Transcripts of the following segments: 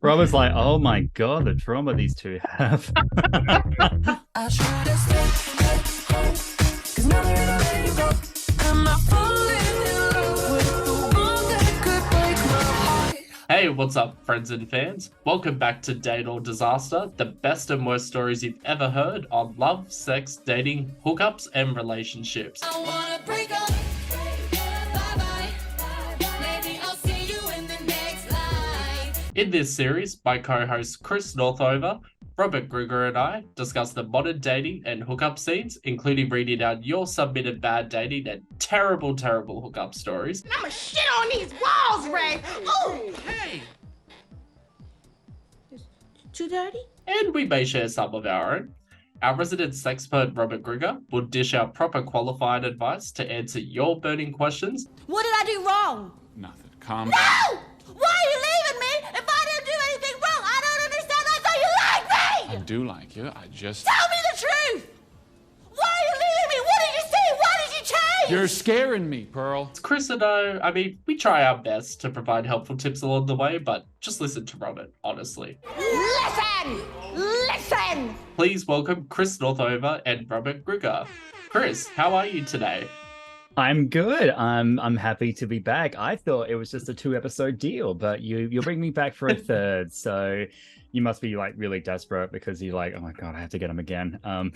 Rob was like, oh my God, the trauma these two have. I try to stay home, 'cause now they're in a way to go. I'm not falling in love with the one that could break my heart. Hey, what's up, friends and fans? Welcome back to Date or Disaster, the best and worst stories you've ever heard on love, sex, dating, hookups, and relationships. I wanna break up. Bye-bye. Maybe I'll see you in the next life. In this series, my co-hosts Chris Northover, Robert Grigor and I discuss the modern dating and hookup scenes, including reading out your submitted bad dating and terrible hookup stories. I'ma shit on these walls, Ray. Ooh. Hey! Too dirty? And we may share some of our own. Our resident sexpert Robert Grigor will dish out proper qualified advice to answer your burning questions. What did I do wrong? Nothing. Calm No! down. Why are you leaving me if I didn't do anything wrong? I don't understand. I thought you liked me! I do like you. I just... Tell me the truth! Why are you leaving me? What did you see? Why did you change? You're scaring me, Pearl. Chris and I mean, we try our best to provide helpful tips along the way, but just listen to Robert, honestly. Listen! Listen! Please welcome Chris Northover and Robert Grigor. Chris, how are you today? I'm good. I'm happy to be back. I thought it was just a 2-episode deal, but you'll bring me back for a third. So you must be like really desperate because you're like, oh my God, I have to get him again. But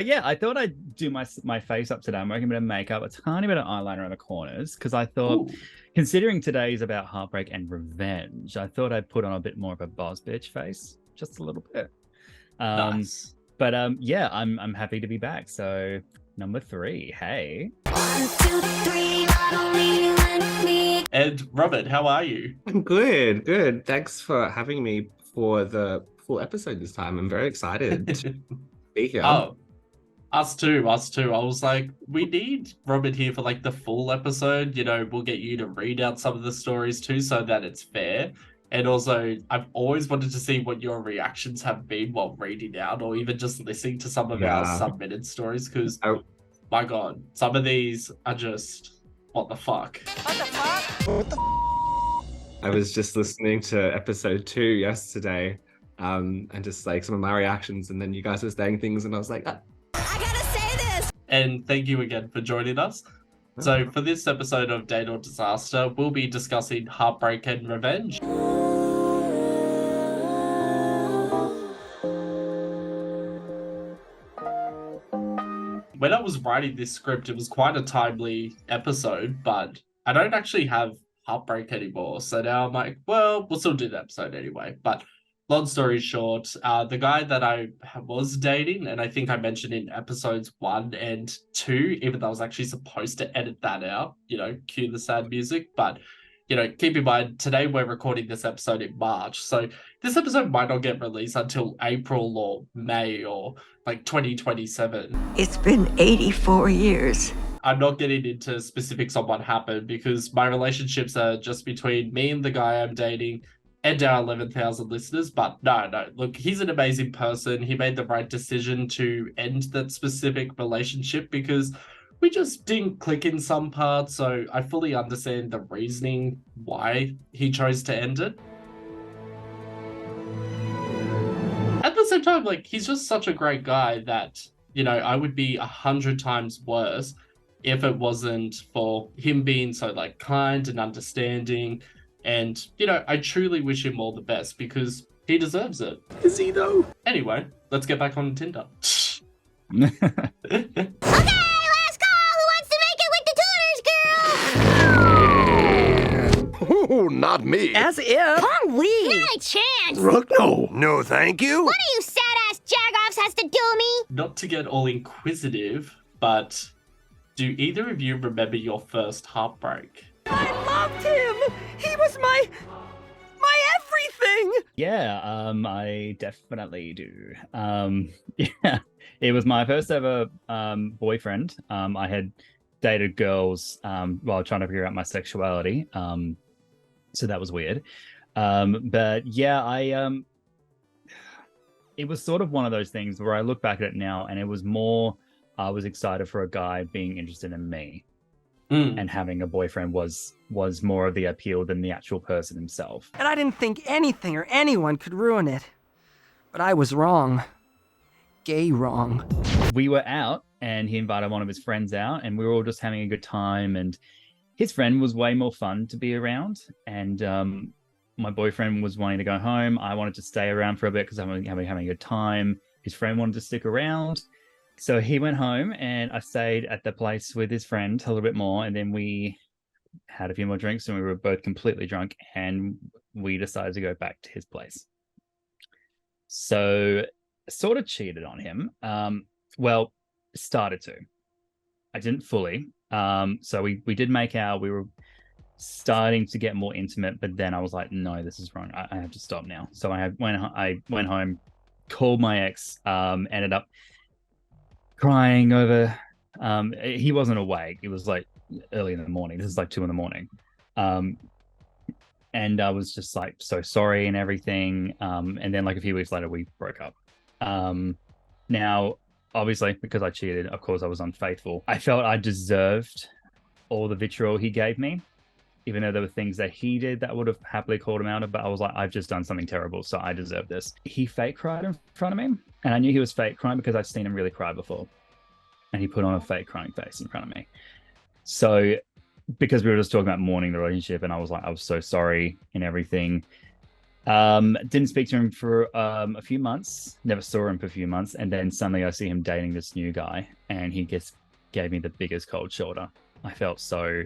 yeah, I thought I'd do my face up today. I'm working a bit of makeup, a tiny bit of eyeliner on the corners because I thought, considering today is about heartbreak and revenge, I thought I'd put on a bit more of a boss bitch face, just a little bit. Nice. But yeah, I'm happy to be back. So number 3, hey. 1, 2, 3, I don't really want me. And Robert, how are you? I'm good. Thanks for having me for the full episode this time. I'm very excited to be here. Oh, us too. I was like, we need Robert here for like the full episode. You know, we'll get you to read out some of the stories too so that it's fair. And also, I've always wanted to see what your reactions have been while reading out or even just listening to some of our submitted stories because, my God, some of these are just, what the fuck? What the fuck? I was just listening to episode 2 yesterday and just like some of my reactions, and then you guys were saying things and I was like, I gotta say this! And thank you again for joining us. So for this episode of Date or Disaster, we'll be discussing Heartbreak and Revenge. When I was writing this script, it was quite a timely episode, but I don't actually have heartbreak anymore. So now I'm like, well, we'll still do the episode anyway. But long story short, the guy that I was dating, and I think I mentioned in episodes 1 and 2, even though I was actually supposed to edit that out, you know, cue the sad music. But, you know, keep in mind, today we're recording this episode in March. So this episode might not get released until April or May or like 2027. It's been 84 years. I'm not getting into specifics on what happened because my relationships are just between me and the guy I'm dating and our 11,000 listeners. But no, look, he's an amazing person. He made the right decision to end that specific relationship because we just didn't click in some parts. So I fully understand the reasoning why he chose to end it. At the same time, like, he's just such a great guy that, you know, I would be 100 times worse if it wasn't for him being so, like, kind and understanding. And, you know, I truly wish him all the best because he deserves it. is he though? Anyway, let's get back on Tinder. Okay, last call! Who wants to make it with the Tutors, girl? Oh, not me. As if. We! Not a chance! Rook, no. No, thank you. What are you sad-ass jagoffs has to do me? Not to get all inquisitive, but do either of you remember your first heartbreak? I loved him. He was my everything. Yeah, I definitely do. Yeah, it was my first ever boyfriend. I had dated girls while trying to figure out my sexuality. So that was weird. But yeah, it was sort of one of those things where I look back at it now and it was more, I was excited for a guy being interested in me. and having a boyfriend was more of the appeal than the actual person himself. And I didn't think anything or anyone could ruin it. But I was wrong. Gay wrong. We were out and he invited one of his friends out and we were all just having a good time, and his friend was way more fun to be around, and my boyfriend was wanting to go home. I wanted to stay around for a bit because I'm having a good time. His friend wanted to stick around. So he went home and I stayed at the place with his friend a little bit more, and then we had a few more drinks and we were both completely drunk and we decided to go back to his place. So sort of cheated on him. Well, started to. I didn't fully. So we did make out. We were starting to get more intimate, but then I was like, no, this is wrong. I have to stop now. So I went home, called my ex, ended up crying over. He wasn't awake. It was like early in the morning. This is like 2 a.m. And I was just like so sorry and everything. And then like a few weeks later, we broke up. Now, obviously, because I cheated, of course, I was unfaithful. I felt I deserved all the vitriol he gave me, even though there were things that he did that would have happily called him out of. But I was like, I've just done something terrible, so I deserve this. He fake cried in front of me, and I knew he was fake crying because I'd seen him really cry before. And he put on a fake crying face in front of me. So, because we were just talking about mourning the relationship, and I was like, I was so sorry and everything. Didn't speak to him for a few months, never saw him for a few months, and then suddenly I see him dating this new guy, and he gave me the biggest cold shoulder. I felt so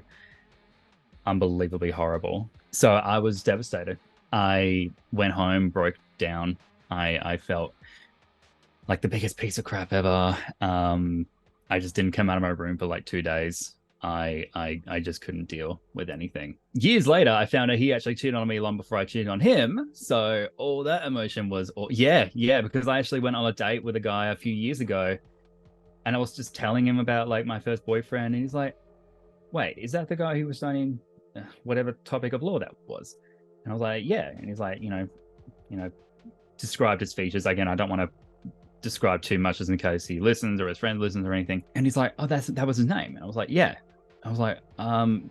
unbelievably horrible. So I was devastated. I went home, broke down. I felt like the biggest piece of crap ever. I just didn't come out of my room for like 2 days. I just couldn't deal with anything. Years later, I found out he actually cheated on me long before I cheated on him. So all that emotion was, yeah, because I actually went on a date with a guy a few years ago, and I was just telling him about like my first boyfriend, and he's like, wait, is that the guy who was studying whatever topic of law that was? And I was like, yeah. And he's like, you know, described his features. Again, I don't want to describe too much as in case he listens or his friend listens or anything. And he's like, oh, that was his name. And I was like, yeah. I was like,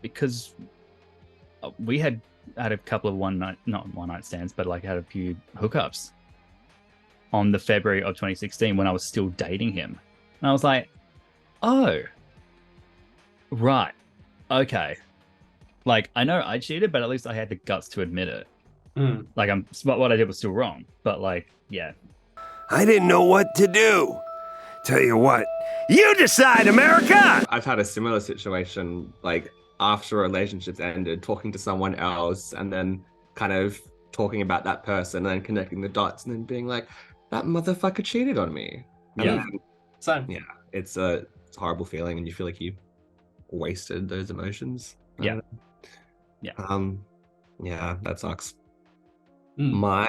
because we had a couple of not one night stands, but like had a few hookups on the February of 2016 when I was still dating him. And I was like, oh, right. Okay. Like, I know I cheated, but at least I had the guts to admit it. Like, what I did was still wrong. But like, yeah. I didn't know what to do. Tell you what, you decide, America! I've had a similar situation, like after relationships ended, talking to someone else and then kind of talking about that person and then connecting the dots and then being like, that motherfucker cheated on me. Yeah. Same. Yeah. It's a horrible feeling and you feel like you wasted those emotions. Yeah. Yeah, that sucks. My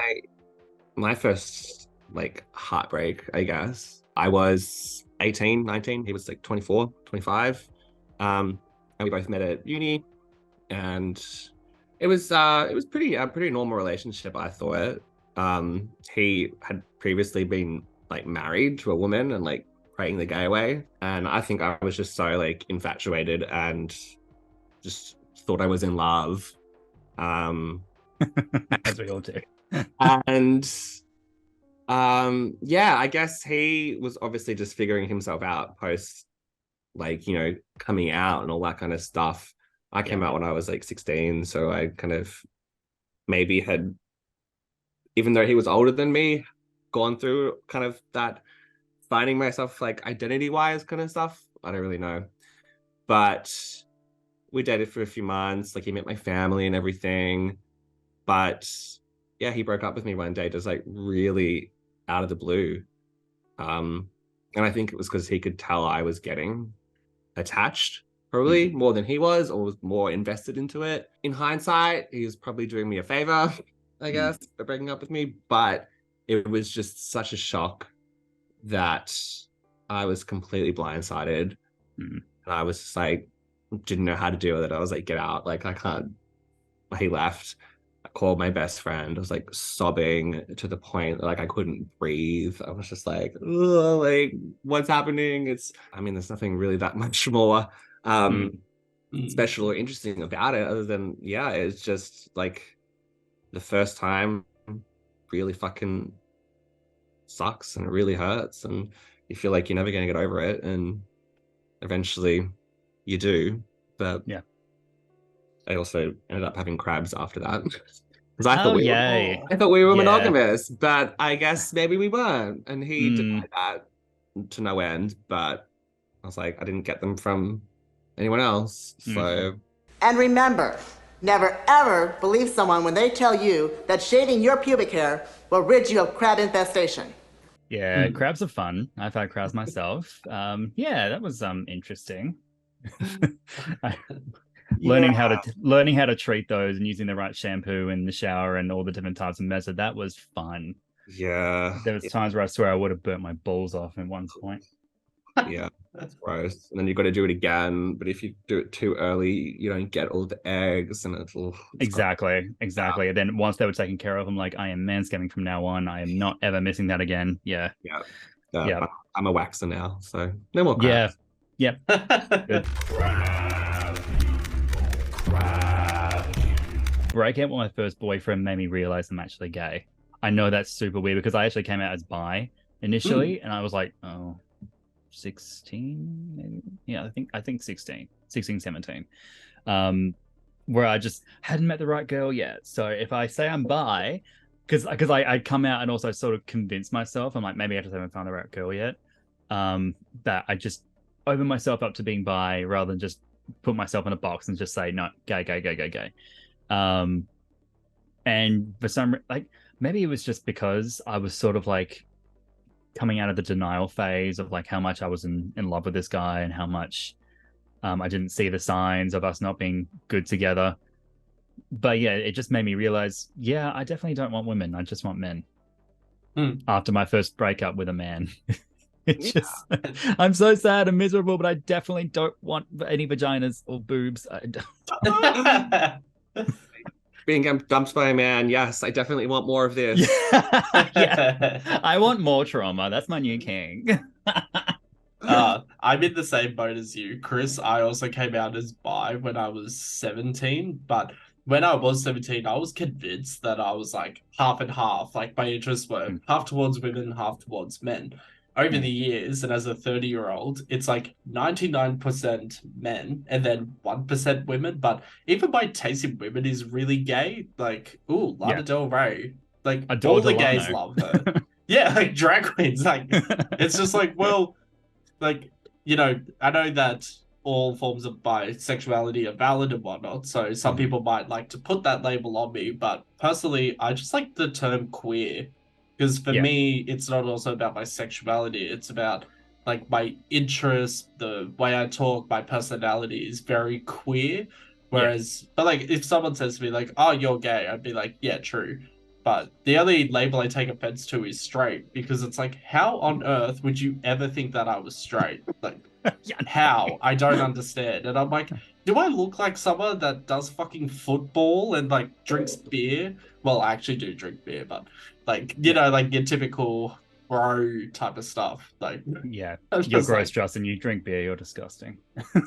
first like heartbreak, I guess. I was 18, 19. He was like 24, 25. And we both met at uni, and it was pretty a pretty normal relationship, I thought. He had previously been like married to a woman and like praying the gay away, and I think I was just so like infatuated and just thought I was in love. As we all do. And yeah, I guess he was obviously just figuring himself out post, like, you know, coming out and all that kind of stuff. I came out when I was like 16, so I kind of maybe had, even though he was older than me, gone through kind of that finding myself like identity wise kind of stuff. I don't really know, but we dated for a few months. Like, he met my family and everything, but yeah, he broke up with me one day, just like really out of the blue. And I think it was because he could tell I was getting attached, probably more than he was, or was more invested into it. In hindsight, he was probably doing me a favor, I guess, for breaking up with me. But it was just such a shock that I was completely blindsided. And I was just like, didn't know how to deal with it. I was like, get out. Like, I can't. He left. I called my best friend. I was like sobbing to the point that like I couldn't breathe. I was just like, like, what's happening? I mean, there's nothing really that much more. special or interesting about it other than, yeah, it's just like the first time really fucking sucks and it really hurts and you feel like you're never going to get over it, and eventually you do. But Yeah. I also ended up having crabs after that. Because I thought yay. I thought we were Yeah. monogamous, but I guess maybe we weren't. And he denied that to no end. But I was like, I didn't get them from anyone else. So And remember, never ever believe someone when they tell you that shaving your pubic hair will rid you of crab infestation. Yeah, crabs are fun. I've had crabs myself. Yeah, that was interesting. Learning how to treat those and using the right shampoo in the shower and all the different types of method, that was fun. Yeah. There was times where I swear I would have burnt my balls off at one point. Yeah, that's gross. And then you've got to do it again. But if you do it too early, you don't get all the eggs and it's Exactly. And then once they were taken care of, I'm like, I am manscaping from now on. I am not ever missing that again. Yeah. Yeah. I'm a waxer now, so no more crabs. Yeah. Good. Breaking up with my first boyfriend made me realize I'm actually gay. I know that's super weird because I actually came out as bi initially, and I was like, 16 maybe. Yeah, I think 16, 17. Where I just hadn't met the right girl yet. So if I say I'm bi, because I'd come out and also sort of convince myself, I'm like, maybe I just haven't found the right girl yet. That I just open myself up to being bi rather than just put myself in a box and just say no, gay. And for some like maybe it was just because I was sort of like coming out of the denial phase of like how much I was in love with this guy and how much I didn't see the signs of us not being good together. But yeah, it just made me realize, yeah, I definitely don't want women. I just want men. After my first breakup with a man. Just I'm so sad and miserable, but I definitely don't want any vaginas or boobs. I don't. Being dumped by a man, yes, I definitely want more of this. Yeah. I want more trauma. That's my new king. I'm in the same boat as you, Chris. I also came out as bi when I was 17, but when I was 17, I was convinced that I was like half and half. Like my interests were half towards women, half towards men. Over the years, and as a 30-year-old, it's like 99% men and then 1% women. But even my taste in women is really gay. Like, ooh, Lana Del Rey. Like, all the Delano. gays love her. Yeah, like drag queens. Like, it's just like, well, like, you know, I know that all forms of bisexuality are valid and whatnot. So some people might like to put that label on me. But personally, I just like the term queer. Because for me, it's not also about my sexuality. It's about like my interest, the way I talk, my personality is very queer. Whereas, but like if someone says to me like, "Oh, you're gay," I'd be like, "Yeah, true." But the only label I take offense to is straight, because it's like, how on earth would you ever think that I was straight? Like, how? I don't understand. And I'm like, do I look like someone that does fucking football and like drinks beer? Well, I actually do drink beer, but like, you know, like your typical bro type of stuff. Like, yeah, you're gross, Justin. You drink beer. You're disgusting.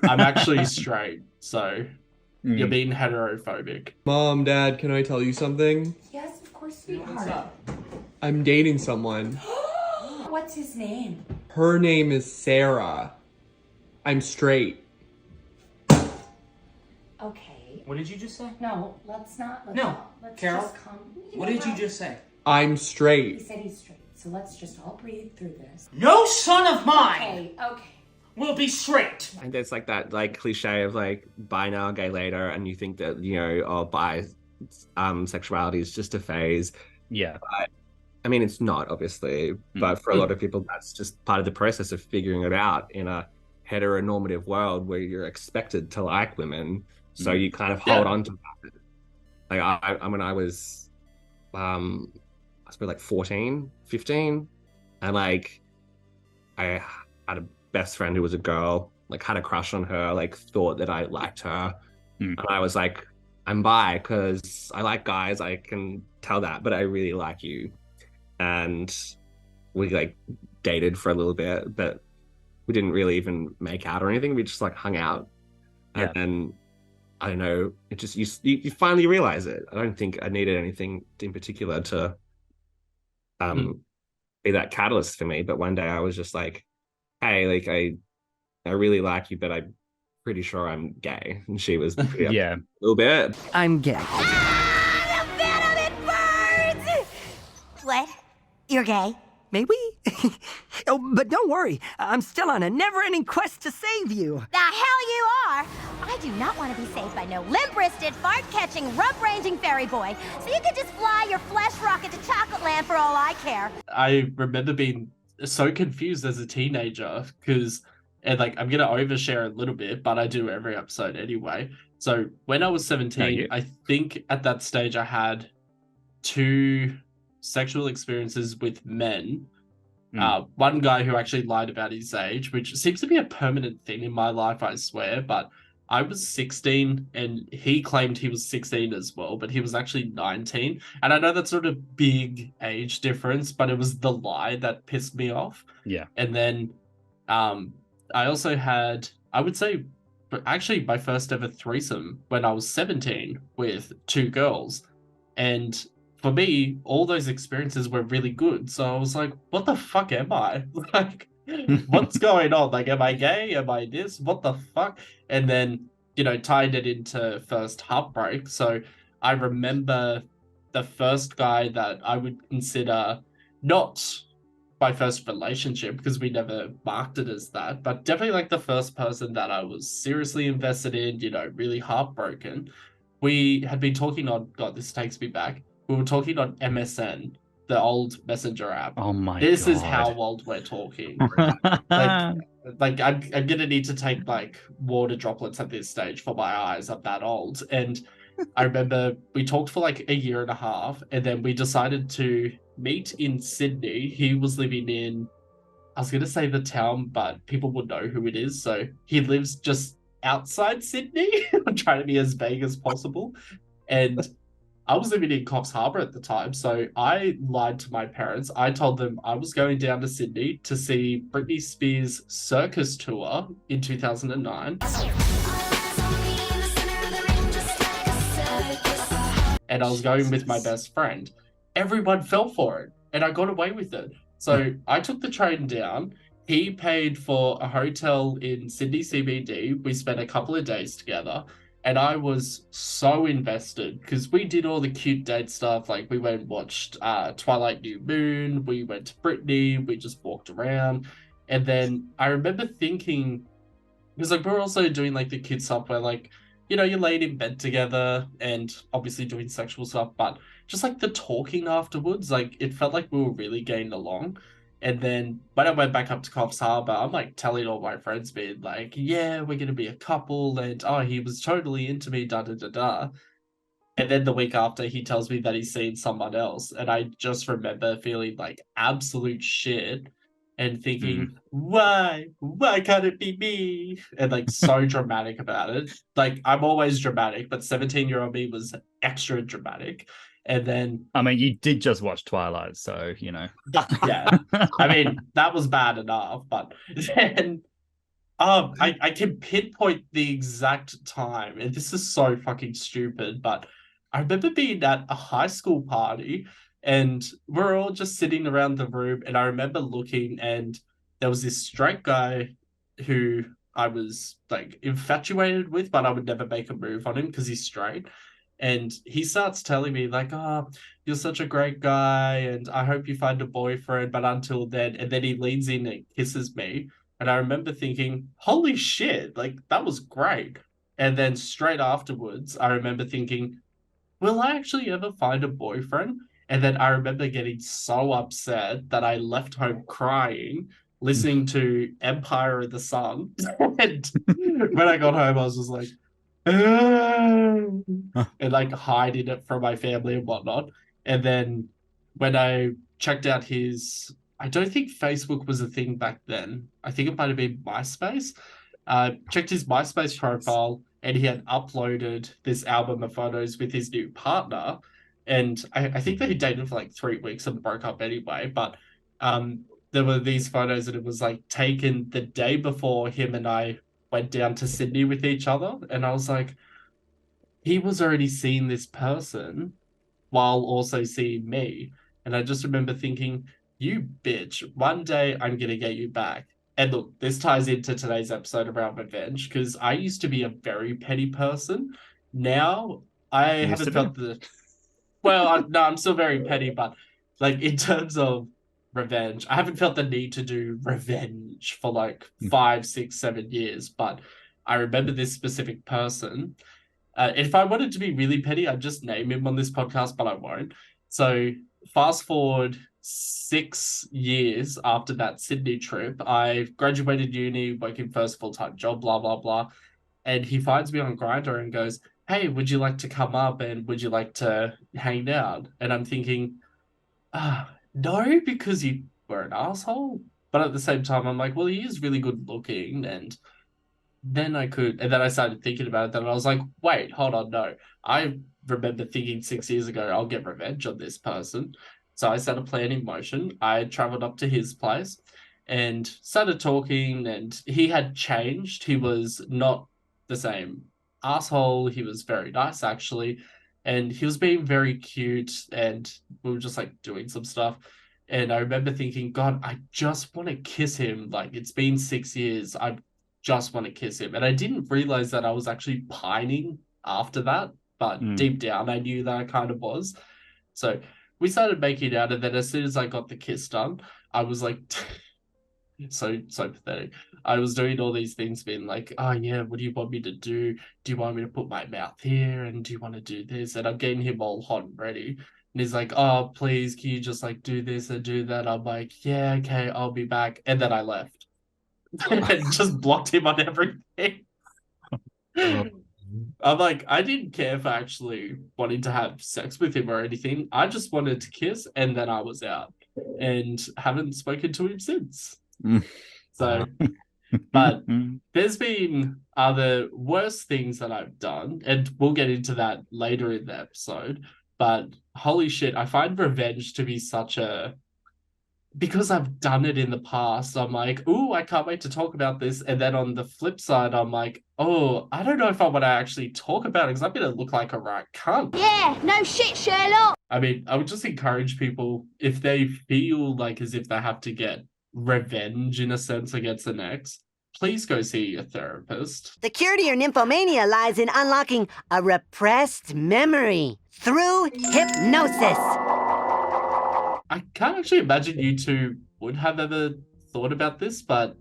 I'm actually straight, so you're being heterophobic. Mom, Dad, can I tell you something? Yes, of course, sweetheart. I'm dating someone. What's his name? Her name is Sarah. I'm straight. Okay. What did you just say? No, let's not. Let's Carol, just come. What did you just say? I'm He straight. said he's straight. So let's just all breathe through this. No son of mine Okay. will be straight. And there's like that like cliche of like bi now, gay later, and you think that, you know, bi sexuality is just a phase. Yeah. But, I mean, it's not, obviously, but for a lot of people, that's just part of the process of figuring it out in a heteronormative world where you're expected to like women. So you kind of hold on to that. Like I mean, I was like 14, 15, and like I had a best friend who was a girl, like had a crush on her, like thought that I liked her. And I was like, I'm bi because I like guys, I can tell that, but I really like you. And we like dated for a little bit, but we didn't really even make out or anything. We just like hung out. And then I don't know, it just you finally realize it. I don't think I needed anything in particular to be that catalyst for me. But one day I was just like, hey, like I really like you, but I'm pretty sure I'm gay. And she was pretty Yeah. a little bit. I'm gay. What? You're gay? Maybe? Oh, but don't worry. I'm still on a never-ending quest to save you. The hell you are! I do not want to be saved by no limp-wristed, fart-catching, rump-ranging fairy boy. So you can just fly your flesh rocket to Chocolate Land for all I care. I remember being so confused as a teenager because, and like, I'm going to overshare a little bit, but I do every episode anyway. So when I was 17, I think at that stage I had 2 sexual experiences with men. One guy who actually lied about his age, which seems to be a permanent thing in my life, I swear. But I was 16 and he claimed he was 16 as well, but he was actually 19. And I know that's not a big age difference, but it was the lie that pissed me off. Yeah. And then I also had, I would say, actually my first ever threesome when I was 17 with 2 girls. And for me, all those experiences were really good. So I was like, what the fuck am I? Like, what's going on? Like, am I gay? Am I this? What the fuck? And then, you know, tied it into first heartbreak. So I remember the first guy that I would consider not my first relationship, because we never marked it as that, but definitely like the first person that I was seriously invested in, you know, really heartbroken. We had been talking on, God, this takes me back. We were talking on MSN, the old messenger app. Oh my This God. is how old we're like I'm gonna need to take like water droplets at this stage for my eyes. I'm that old. And I remember we talked for like 1.5 years, and then we decided to meet in Sydney. He was living in, I was gonna say the town, but people would know who it is. So he lives just outside Sydney. I'm trying to be as vague as possible. And I was living in Coffs Harbour at the time, so I lied to my parents. I told them I was going down to Sydney to see Britney Spears' circus tour in 2009. And I was going with my best friend. Everyone fell for it, and I got away with it. So I took the train down. He paid for a hotel in Sydney CBD. We spent a couple of days together. And I was so invested because we did all the cute date stuff. Like we went and watched Twilight New Moon. We went to Britney. We just walked around. And then I remember thinking, because like we're also doing like the cute stuff where like, you know, you're laying in bed together and obviously doing sexual stuff, but just like the talking afterwards, like it felt like we were really getting along. And then when I went back up to Coffs Harbour, I'm like telling all my friends, being like, yeah, we're going to be a couple. And oh, he was totally into me, da da da da. And then the week after, he tells me that he's seen someone else. And I just remember feeling like absolute shit and thinking, why can't it be me? And like so dramatic about it. Like I'm always dramatic, but 17-year-old me was extra dramatic. And then, I mean, you did just watch Twilight, so you know. Yeah, I mean that was bad enough, but then, I can pinpoint the exact time, and this is so fucking stupid, but I remember being at a high school party, and we're all just sitting around the room, and I remember looking, and there was this straight guy who I was like infatuated with, but I would never make a move on him because he's straight. And he starts telling me like, oh, you're such a great guy and I hope you find a boyfriend, but until then, and then he leans in and kisses me. And I remember thinking, holy shit, like that was great. And then straight afterwards, I remember thinking, will I actually ever find a boyfriend? And then I remember getting so upset that I left home crying, listening to Empire of the Sun. And when I got home, I was just like, and like hiding it from my family and whatnot. And then when I checked out his, I don't think Facebook was a thing back then. I think it might have been MySpace. Checked his MySpace profile and he had uploaded this album of photos with his new partner. And I think they dated for like 3 weeks and broke up anyway. But there were these photos and it was like taken the day before him and I went down to Sydney with each other. And I was like, he was already seeing this person while also seeing me. And I just remember thinking, you bitch, one day I'm going to get you back. And look, this ties into today's episode around revenge, because I used to be a very petty person. Now I haven't felt the... Well, no, I'm still very petty, but like in terms of revenge, I haven't felt the need to do revenge for like 5, 6, 7 years. But I remember this specific person. If I wanted to be really petty, I'd just name him on this podcast, but I won't. So fast forward 6 years after that Sydney trip, I graduated uni, working first full-time job, blah, blah, blah. And he finds me on Grindr and goes, hey, would you like to come up and would you like to hang out? And I'm thinking, no, because you were an asshole. But at the same time, I'm like, well, he is really good looking. And then I started thinking about it, and I was like, wait, hold on, no. I remember thinking 6 years ago, I'll get revenge on this person. So I set a plan in motion. I traveled up to his place and started talking, and he had changed. He was not the same asshole. He was very nice, actually. And he was being very cute, and we were just like doing some stuff. And I remember thinking, God, I just want to kiss him. Like, it's been 6 years. I just want to kiss him. And I didn't realize that I was actually pining after that, but deep down I knew that I kind of was. So we started making out, and then as soon as I got the kiss done, I was like so pathetic. I was doing all these things, being like, oh yeah, what do you want me to do? Do you want me to put my mouth here? And do you want to do this? And I'm getting him all hot and ready. And he's like, oh, please, can you just like do this and do that? I'm like, yeah, okay, I'll be back. And then I left. And just blocked him on everything. I'm like, I didn't care for actually wanting to have sex with him or anything. I just wanted to kiss, and then I was out, and haven't spoken to him since. So, but there's been other worse things that I've done, and we'll get into that later in the episode. But holy shit, I find revenge to be such a... Because I've done it in the past, I'm like, ooh, I can't wait to talk about this. And then on the flip side, I'm like, oh, I don't know if I want to actually talk about it, because I'm going to look like a right cunt. Yeah, no shit, Sherlock. I mean, I would just encourage people, if they feel like as if they have to get revenge in a sense against an ex, please go see a therapist. The cure to your nymphomania lies in unlocking a repressed memory through hypnosis. I can't actually imagine you two would have ever thought about this, but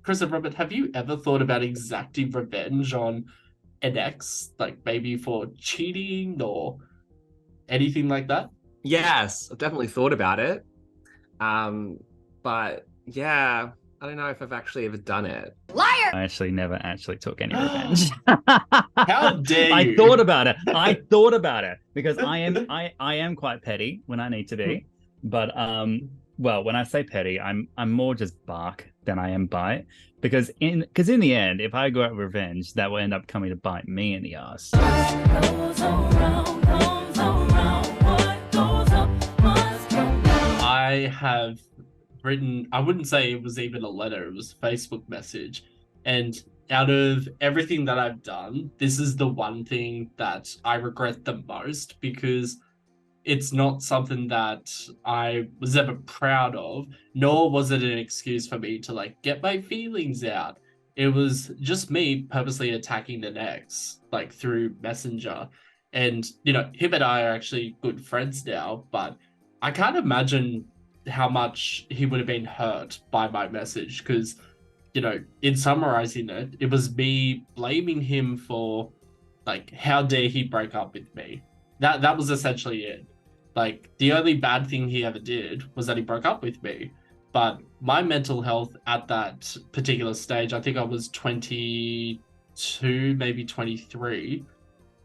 Chris and Robert, have you ever thought about exacting revenge on an ex, like maybe for cheating or anything like that? Yes, I've definitely thought about it. But yeah, I don't know if I've actually ever done it. Liar! I actually never took any revenge. How dare you? I thought about it because I am quite petty when I need to be. But well, when I say petty, I'm more just bark than I am bite, because in the end, if I go out with revenge, that will end up coming to bite me in the ass. I have written, I wouldn't say it was even a letter, it was a Facebook message, and out of everything that I've done, this is the one thing that I regret the most, because it's not something that I was ever proud of, nor was it an excuse for me to like get my feelings out. It was just me purposely attacking an ex, like through Messenger. And, you know, him and I are actually good friends now, but I can't imagine how much he would have been hurt by my message, because, you know, in summarizing it, it was me blaming him for, like, how dare he break up with me. That was essentially it. Like, the only bad thing he ever did was that he broke up with me. But my mental health at that particular stage, I think I was 22, maybe 23.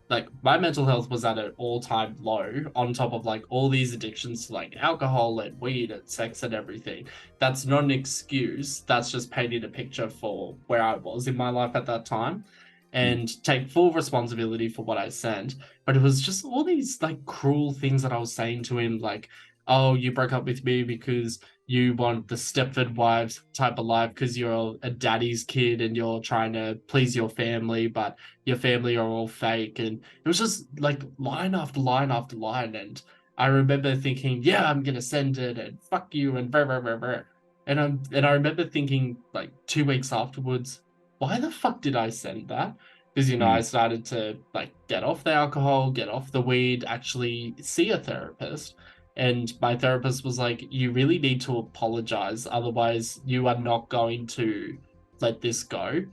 Like, my mental health was at an all-time low, on top of, like, all these addictions to, like, alcohol and weed and sex and everything. That's not an excuse. That's just painting a picture for where I was in my life at that time. And take full responsibility for what I sent. But it was just all these, like, cruel things that I was saying to him, like, oh, you broke up with me because you want the Stepford Wives type of life because you're a daddy's kid and you're trying to please your family, but your family are all fake. And it was just like line after line after line. And I remember thinking, yeah, I'm going to send it and fuck you and blah, blah, blah, blah. And I remember thinking like 2 weeks afterwards, why the fuck did I send that? Because, you know, I started to like get off the alcohol, get off the weed, actually see a therapist. And my therapist was like, you really need to apologize. Otherwise, you are not going to let this go.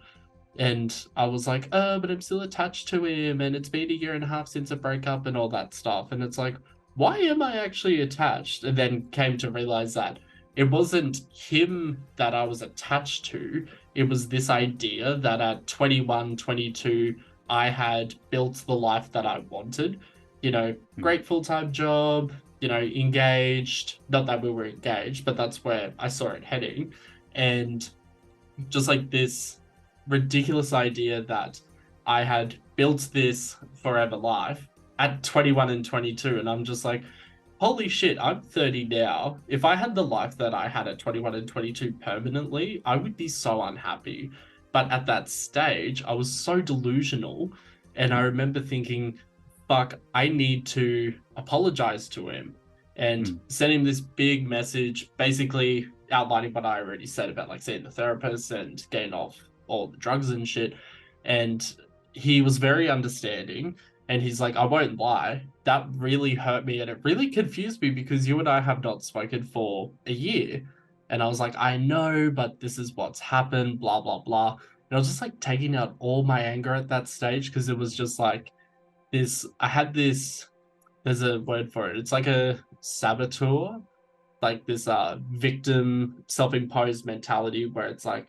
And I was like, but I'm still attached to him. And it's been 1.5 years since a breakup and all that stuff. And it's like, why am I actually attached? And then came to realize that it wasn't him that I was attached to. It was this idea that at 21, 22, I had built the life that I wanted. You know, great full-time job, you know, engaged. Not that we were engaged, but that's where I saw it heading. And just like this ridiculous idea that I had built this forever life at 21 and 22. And I'm just like, holy shit, I'm 30 now. If I had the life that I had at 21 and 22 permanently, I would be so unhappy. But at that stage, I was so delusional. And I remember thinking, fuck, I need to apologize to him and send him this big message, basically outlining what I already said about like seeing the therapist and getting off all the drugs and shit. And he was very understanding. And he's like, I won't lie, that really hurt me. And it really confused me because you and I have not spoken for a year. And I was like, I know, but this is what's happened, blah, blah, blah. And I was just like taking out all my anger at that stage because it was just like this, I had this, there's a word for it. It's like a saboteur, like this victim self-imposed mentality where it's like,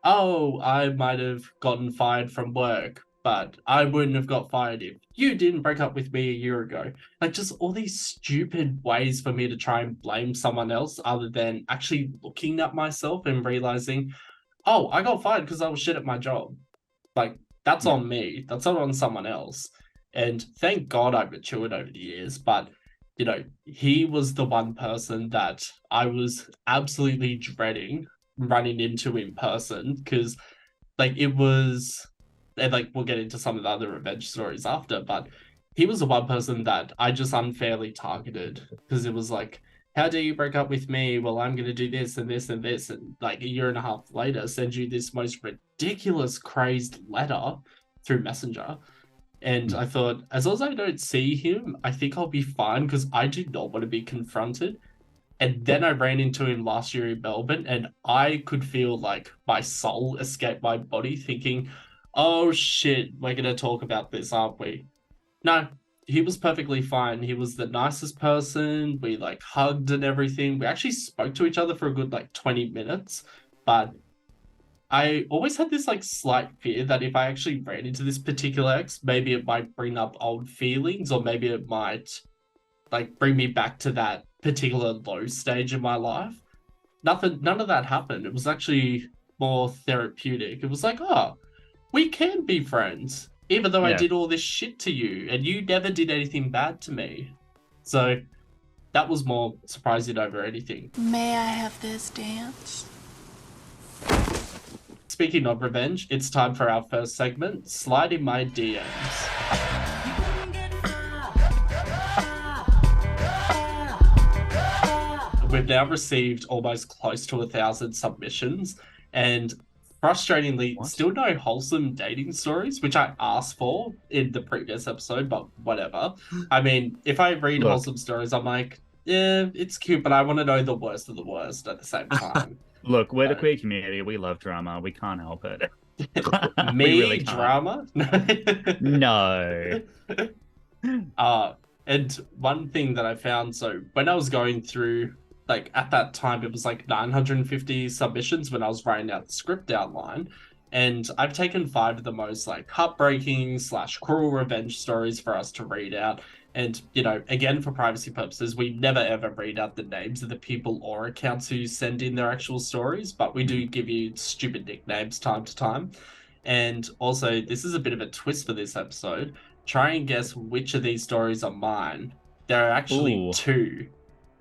oh, I might have gotten fired from work, but I wouldn't have got fired if you didn't break up with me a year ago. Like just all these stupid ways for me to try and blame someone else other than actually looking at myself and realizing, oh, I got fired because I was shit at my job. Like that's on me. That's not on someone else. And thank God I matured over the years. But, you know, he was the one person that I was absolutely dreading running into in person because like it was... And like we'll get into some of the other revenge stories after, but he was the one person that I just unfairly targeted because it was like, how dare you break up with me? Well, I'm going to do this and this and this. And like 1.5 years later, send you this most ridiculous, crazed letter through Messenger. And I thought, as long as I don't see him, I think I'll be fine because I do not want to be confronted. And then I ran into him last year in Melbourne and I could feel like my soul escape my body thinking, oh shit, we're going to talk about this, aren't we? No, he was perfectly fine. He was the nicest person. We like hugged and everything. We actually spoke to each other for a good like 20 minutes. But I always had this like slight fear that if I actually ran into this particular ex, maybe it might bring up old feelings or maybe it might like bring me back to that particular low stage in my life. None of that happened. It was actually more therapeutic. It was like, oh, we can be friends, even though I did all this shit to you, and you never did anything bad to me. So that was more surprising over anything. May I have this dance? Speaking of revenge, it's time for our first segment, Slide in My DMs. We've now received almost close to 1,000 submissions, and frustratingly, still no wholesome dating stories, which I asked for in the previous episode, but whatever. I mean, if I read wholesome stories, I'm like, yeah, it's cute, but I want to know the worst of the worst at the same time. Look, we're the queer community. We love drama. We can't help it. Me really drama? No. And one thing that I found, so when I was going through, like at that time, it was like 950 submissions when I was writing out the script outline. And I've taken 5 of the most like heartbreaking / cruel revenge stories for us to read out. And, you know, again, for privacy purposes, we never ever read out the names of the people or accounts who send in their actual stories, but we do give you stupid nicknames time to time. And also, this is a bit of a twist for this episode. Try and guess which of these stories are mine. There are actually 2.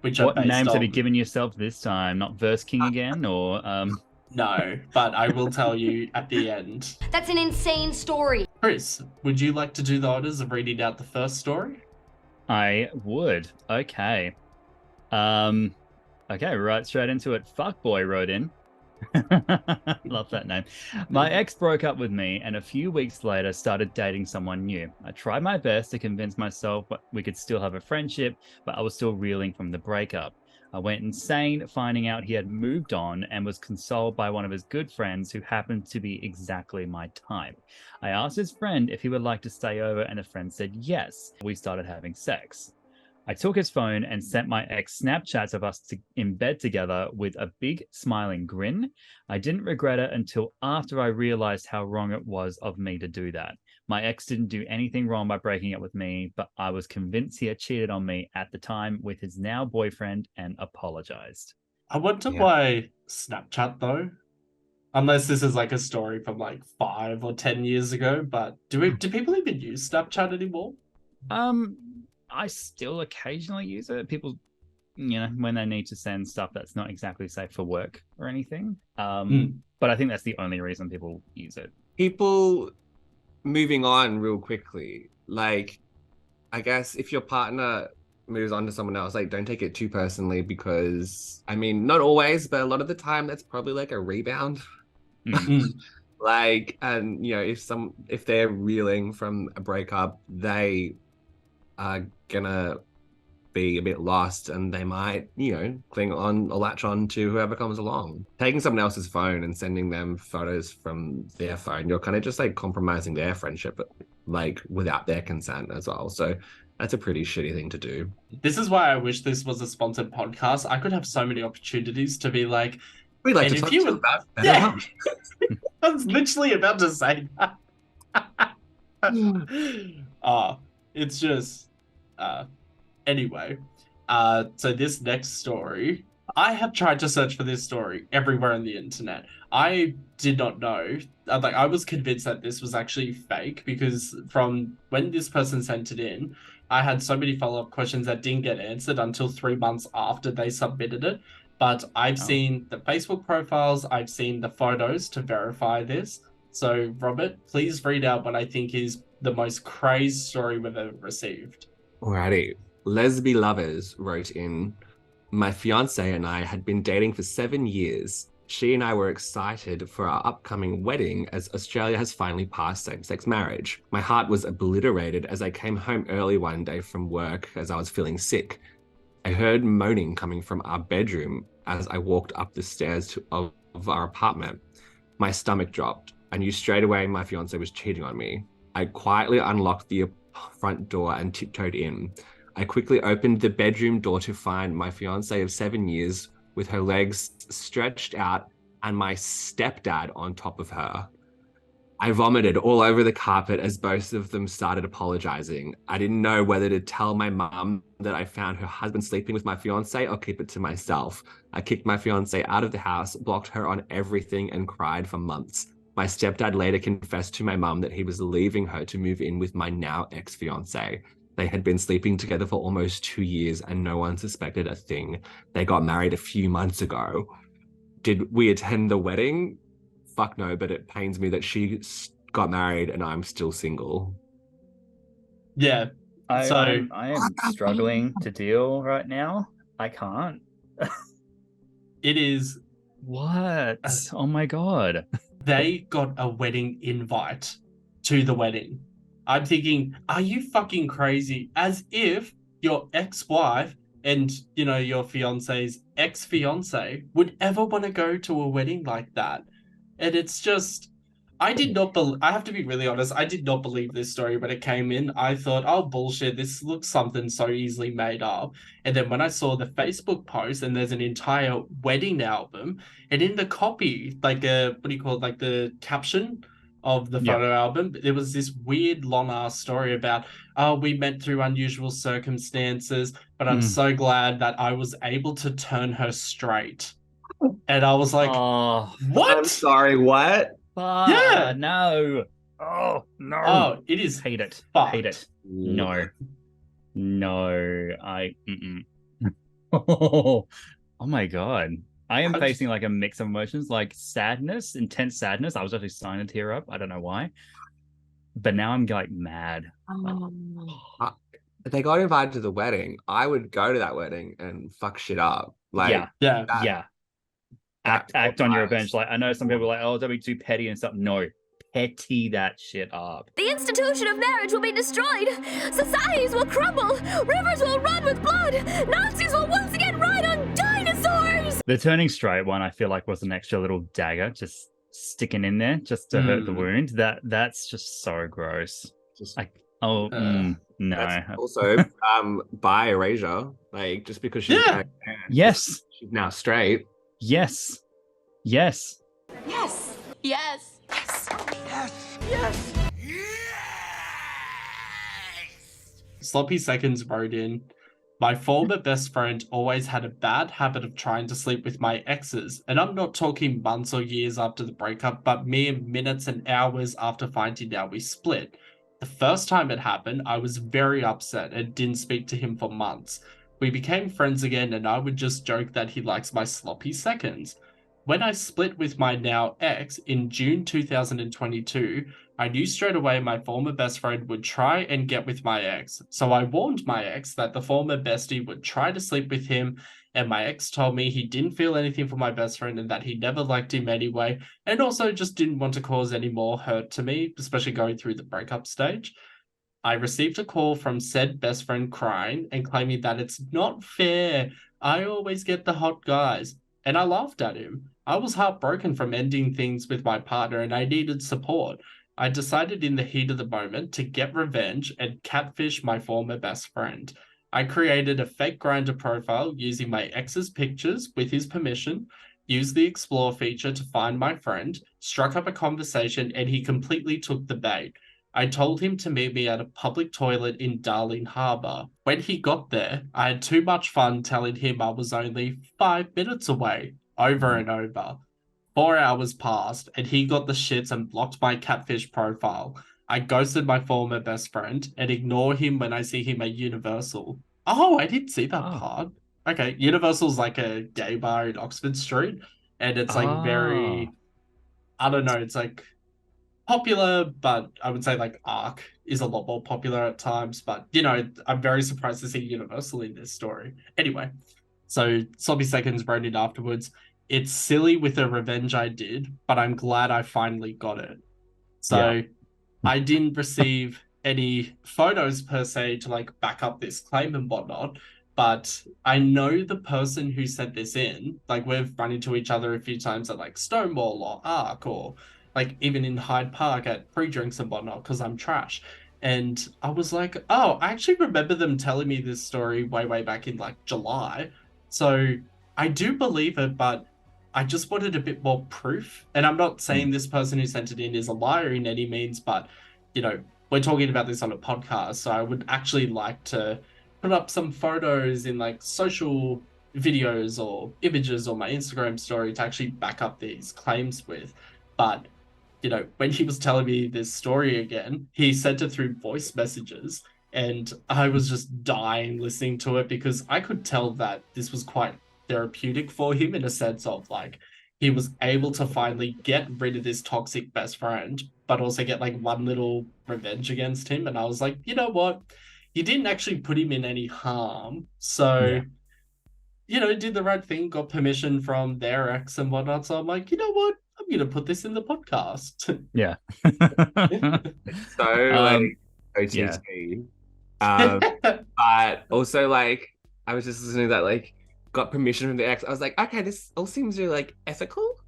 which are What based names on... have you given yourself this time? Not Verse King again, or No, but I will tell you at the end. That's an insane story. Chris, would you like to do the honors of reading out the first story? I would. Okay. Okay, right straight into it. Fuckboy wrote in. Love that name. My ex broke up with me and a few weeks later started dating someone new. I tried my best to convince myself we could still have a friendship, but I was still reeling from the breakup. I went insane finding out he had moved on and was consoled by one of his good friends who happened to be exactly my type. I asked his friend if he would like to stay over and the friend said yes. We started having sex. I took his phone and sent my ex Snapchats of us in bed together with a big smiling grin. I didn't regret it until after I realized how wrong it was of me to do that. My ex didn't do anything wrong by breaking up with me, but I was convinced he had cheated on me at the time with his now boyfriend and apologized. I wonder why Snapchat though. Unless this is like a story from like 5 or 10 years ago, but do people even use Snapchat anymore? I still occasionally use it. People, you know, when they need to send stuff that's not exactly safe for work or anything. But I think that's the only reason people use it. People moving on real quickly. Like, I guess if your partner moves on to someone else, like, don't take it too personally because, I mean, not always, but a lot of the time that's probably like a rebound. Like, and you know, if they're reeling from a breakup, they are gonna be a bit lost and they might, you know, cling on or latch on to whoever comes along. Taking someone else's phone and sending them photos from their phone, you're kind of just like compromising their friendship, like without their consent as well. So that's a pretty shitty thing to do. This is why I wish this was a sponsored podcast. I could have so many opportunities to be like, we'd like and to if talk you to you would... about Yeah. I was literally about to say that. It's just anyway. So this next story, I have tried to search for this story everywhere on the internet. I did not know, like I was convinced that this was actually fake because from when this person sent it in, I had so many follow-up questions that didn't get answered until 3 months after they submitted it. But I've seen the Facebook profiles, I've seen the photos to verify this. So Robert, please read out what I think is the most crazed story we've ever received. Alrighty. LesBeLovers wrote in, my fiance and I had been dating for 7 years. She and I were excited for our upcoming wedding as Australia has finally passed same-sex marriage. My heart was obliterated as I came home early one day from work as I was feeling sick. I heard moaning coming from our bedroom as I walked up the stairs of our apartment. My stomach dropped. I knew straight away my fiance was cheating on me. I quietly unlocked the front door and tiptoed in. I quickly opened the bedroom door to find my fiance of 7 years with her legs stretched out and my stepdad on top of her. I vomited all over the carpet as both of them started apologizing. I didn't know whether to tell my mum that I found her husband sleeping with my fiance or keep it to myself. I kicked my fiance out of the house, blocked her on everything, and cried for months. My stepdad later confessed to my mum that he was leaving her to move in with my now ex-fiance. They had been sleeping together for almost 2 years and no one suspected a thing. They got married a few months ago. Did we attend the wedding? Fuck no, but it pains me that she got married and I'm still single. Yeah. I am struggling to deal right now. I can't. It is... What? Oh my God. They got a wedding invite to the wedding. I'm thinking, are you fucking crazy? As if your ex-wife and, you know, your fiance's ex-fiance would ever want to go to a wedding like that. And it's just, I have to be really honest, I did not believe this story when it came in. I thought, oh, bullshit, this looks something so easily made up. And then when I saw the Facebook post and there's an entire wedding album, and in the copy, like the caption of the photo album, there was this weird long-ass story about, oh, we met through unusual circumstances, but I'm so glad that I was able to turn her straight. And I was like, what? I'm sorry, what? Yeah. No. Oh, no. Oh, it is. Hate it. Fucked. Hate it. No. No. Oh my god. I am How'd facing like a mix of emotions, like sadness, intense sadness. I was actually starting to tear up. I don't know why. But now I'm like mad. If they got invited to the wedding, I would go to that wedding and fuck shit up. Like, yeah. Yeah. Yeah. Act on your revenge. Like I know some people are like, oh, don't be too petty and stuff. No, petty that shit up. The institution of marriage will be destroyed. Societies will crumble. Rivers will run with blood. Nazis will once again ride on dinosaurs. The turning straight one, I feel like, was an extra little dagger just sticking in there just to hurt the wound. That's just so gross. Just like, no. That's also bi-erasure. Like just because she's yes, she's now straight. Yes. Yes. Yes. Yes. Yes. SloppySeconds wrote in, my former best friend always had a bad habit of trying to sleep with my exes, and I'm not talking months or years after the breakup, but mere minutes and hours after finding out we split. The first time it happened, I was very upset and didn't speak to him for months. We became friends again, and I would just joke that he likes my sloppy seconds. When I split with my now ex in June 2022, I knew straight away my former best friend would try and get with my ex. So I warned my ex that the former bestie would try to sleep with him, and my ex told me he didn't feel anything for my best friend and that he never liked him anyway, and also just didn't want to cause any more hurt to me, especially going through the breakup stage. I received a call from said best friend crying and claiming that it's not fair. I always get the hot guys. And I laughed at him. I was heartbroken from ending things with my partner and I needed support. I decided in the heat of the moment to get revenge and catfish my former best friend. I created a fake Grindr profile using my ex's pictures with his permission, used the explore feature to find my friend, struck up a conversation, and he completely took the bait. I told him to meet me at a public toilet in Darling Harbour. When he got there, I had too much fun telling him I was only 5 minutes away, over and over. 4 hours passed, and he got the shits and blocked my catfish profile. I ghosted my former best friend and ignore him when I see him at Universal. Oh, I didn't see that part. Okay, Universal's like a gay bar in Oxford Street, and it's like very, I don't know, it's like popular, but I would say like Arc is a lot more popular at times. But, you know, I'm very surprised to see Universal in this story. Anyway, so SloppySeconds wrote it afterwards. It's silly with the revenge I did, but I'm glad I finally got it. So I didn't receive any photos per se to like back up this claim and whatnot, but I know the person who sent this in. Like we've run into each other a few times at like Stonewall or Arc or like even in Hyde Park at pre-drinks and whatnot because I'm trash. And I was like, oh, I actually remember them telling me this story way back in like July. So I do believe it, but I just wanted a bit more proof. And I'm not saying this person who sent it in is a liar in any means, but, you know, we're talking about this on a podcast. So I would actually like to put up some photos in like social videos or images or my Instagram story to actually back up these claims with. But, you know, when he was telling me this story again, he sent it through voice messages. And I was just dying listening to it because I could tell that this was quite therapeutic for him in a sense of like he was able to finally get rid of this toxic best friend but also get like one little revenge against him. And I was like, you know what, you didn't actually put him in any harm, so you know, did the right thing, got permission from their ex and whatnot. So I'm like, you know what, I'm gonna put this in the podcast. OTT. But also like I was just listening to that like got permission from the ex. I was like, okay, this all seems really like ethical.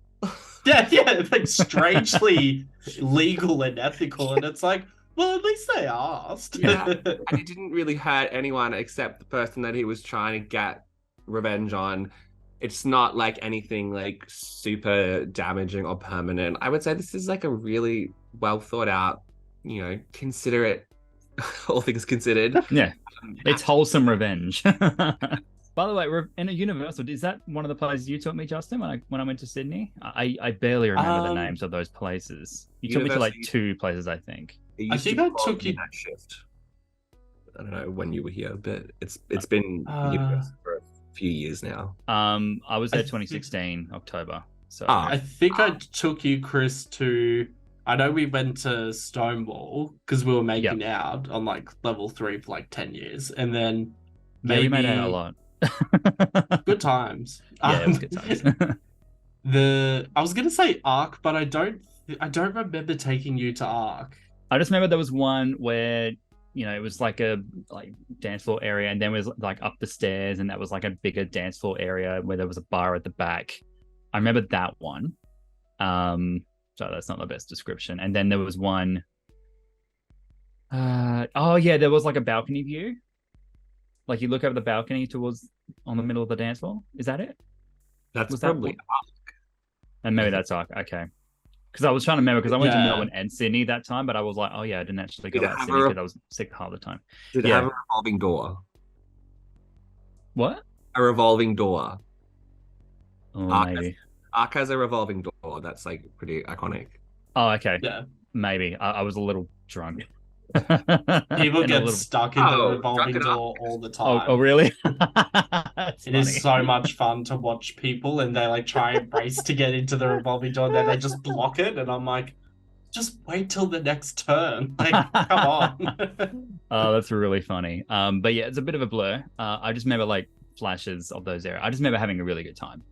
Yeah, it's like strangely legal and ethical, and it's like, well, at least they asked. Yeah, and it didn't really hurt anyone except the person that he was trying to get revenge on. It's not like anything like super damaging or permanent. I would say this is like a really well thought out, you know, considerate, all things considered. Yeah, it's wholesome revenge. By the way, in a Universal, is that one of the places you took me, Justin, when I went to Sydney? I barely remember the names of those places. You took me to like 2 places, I think. I think I took you shift. I don't know when you were here, but it's been Universal for a few years now. I was there 2016 October. So I think I took you, Chris, to. I know we went to Stonewall because we were making out on like level 3 for like 10 years, and then maybe we made out a lot. Good times. Yeah, it was good times. I was gonna say Arc, but I don't remember taking you to Arc. I just remember there was one where it was like a dance floor area, and then it was like up the stairs, and that was like a bigger dance floor area where there was a bar at the back. I remember that one. So that's not the best description. And then there was one. There was like a balcony view. Like you look over the balcony on the middle of the dance floor. Is that it? That's probably Arc. And maybe that's Arc. Okay. Because I was trying to remember, because I went to Melbourne and Sydney that time, but I was like, oh yeah, I didn't actually go out Sydney because I was sick half the time. Did it have a revolving door? What? A revolving door. Oh, maybe. Arc has a revolving door. That's like pretty iconic. Oh, okay. Yeah. Maybe. I was a little drunk. People get stuck in the revolving door all the time. Oh really? It is so much fun to watch people, and they like try and race to get into the revolving door, and then they just block it, and I'm like, just wait till the next turn. Like, come on. Oh, that's really funny. But yeah, it's a bit of a blur. I just remember like flashes of those areas. I just remember having a really good time.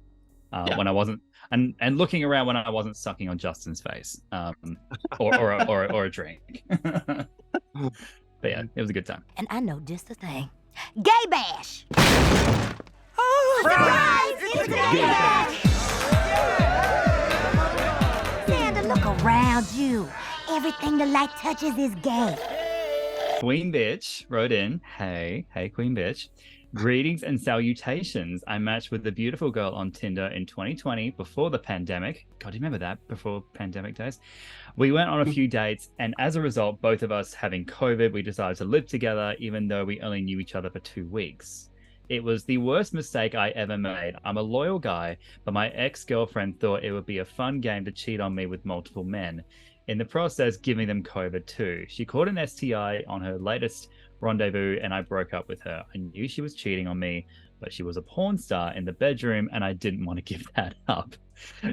When I wasn't and looking around when I wasn't sucking on Justin's face, or a drink. But yeah, it was a good time. And I know just the thing. Gay bash! Oh, surprise! It's gay bash! Santa, look around you. Everything the light touches is gay. Queen Bitch wrote in, hey Queen Bitch. Greetings and salutations. I matched with a beautiful girl on Tinder in 2020 before the pandemic. God, do you remember that? Before pandemic days. We went on a few dates, and as a result, both of us having COVID, we decided to live together even though we only knew each other for 2 weeks. It was the worst mistake I ever made. I'm a loyal guy, but my ex-girlfriend thought it would be a fun game to cheat on me with multiple men. In the process, giving them COVID too. She caught an STI on her latest rendezvous, and I broke up with her. I knew she was cheating on me, but she was a porn star in the bedroom, and I didn't want to give that up.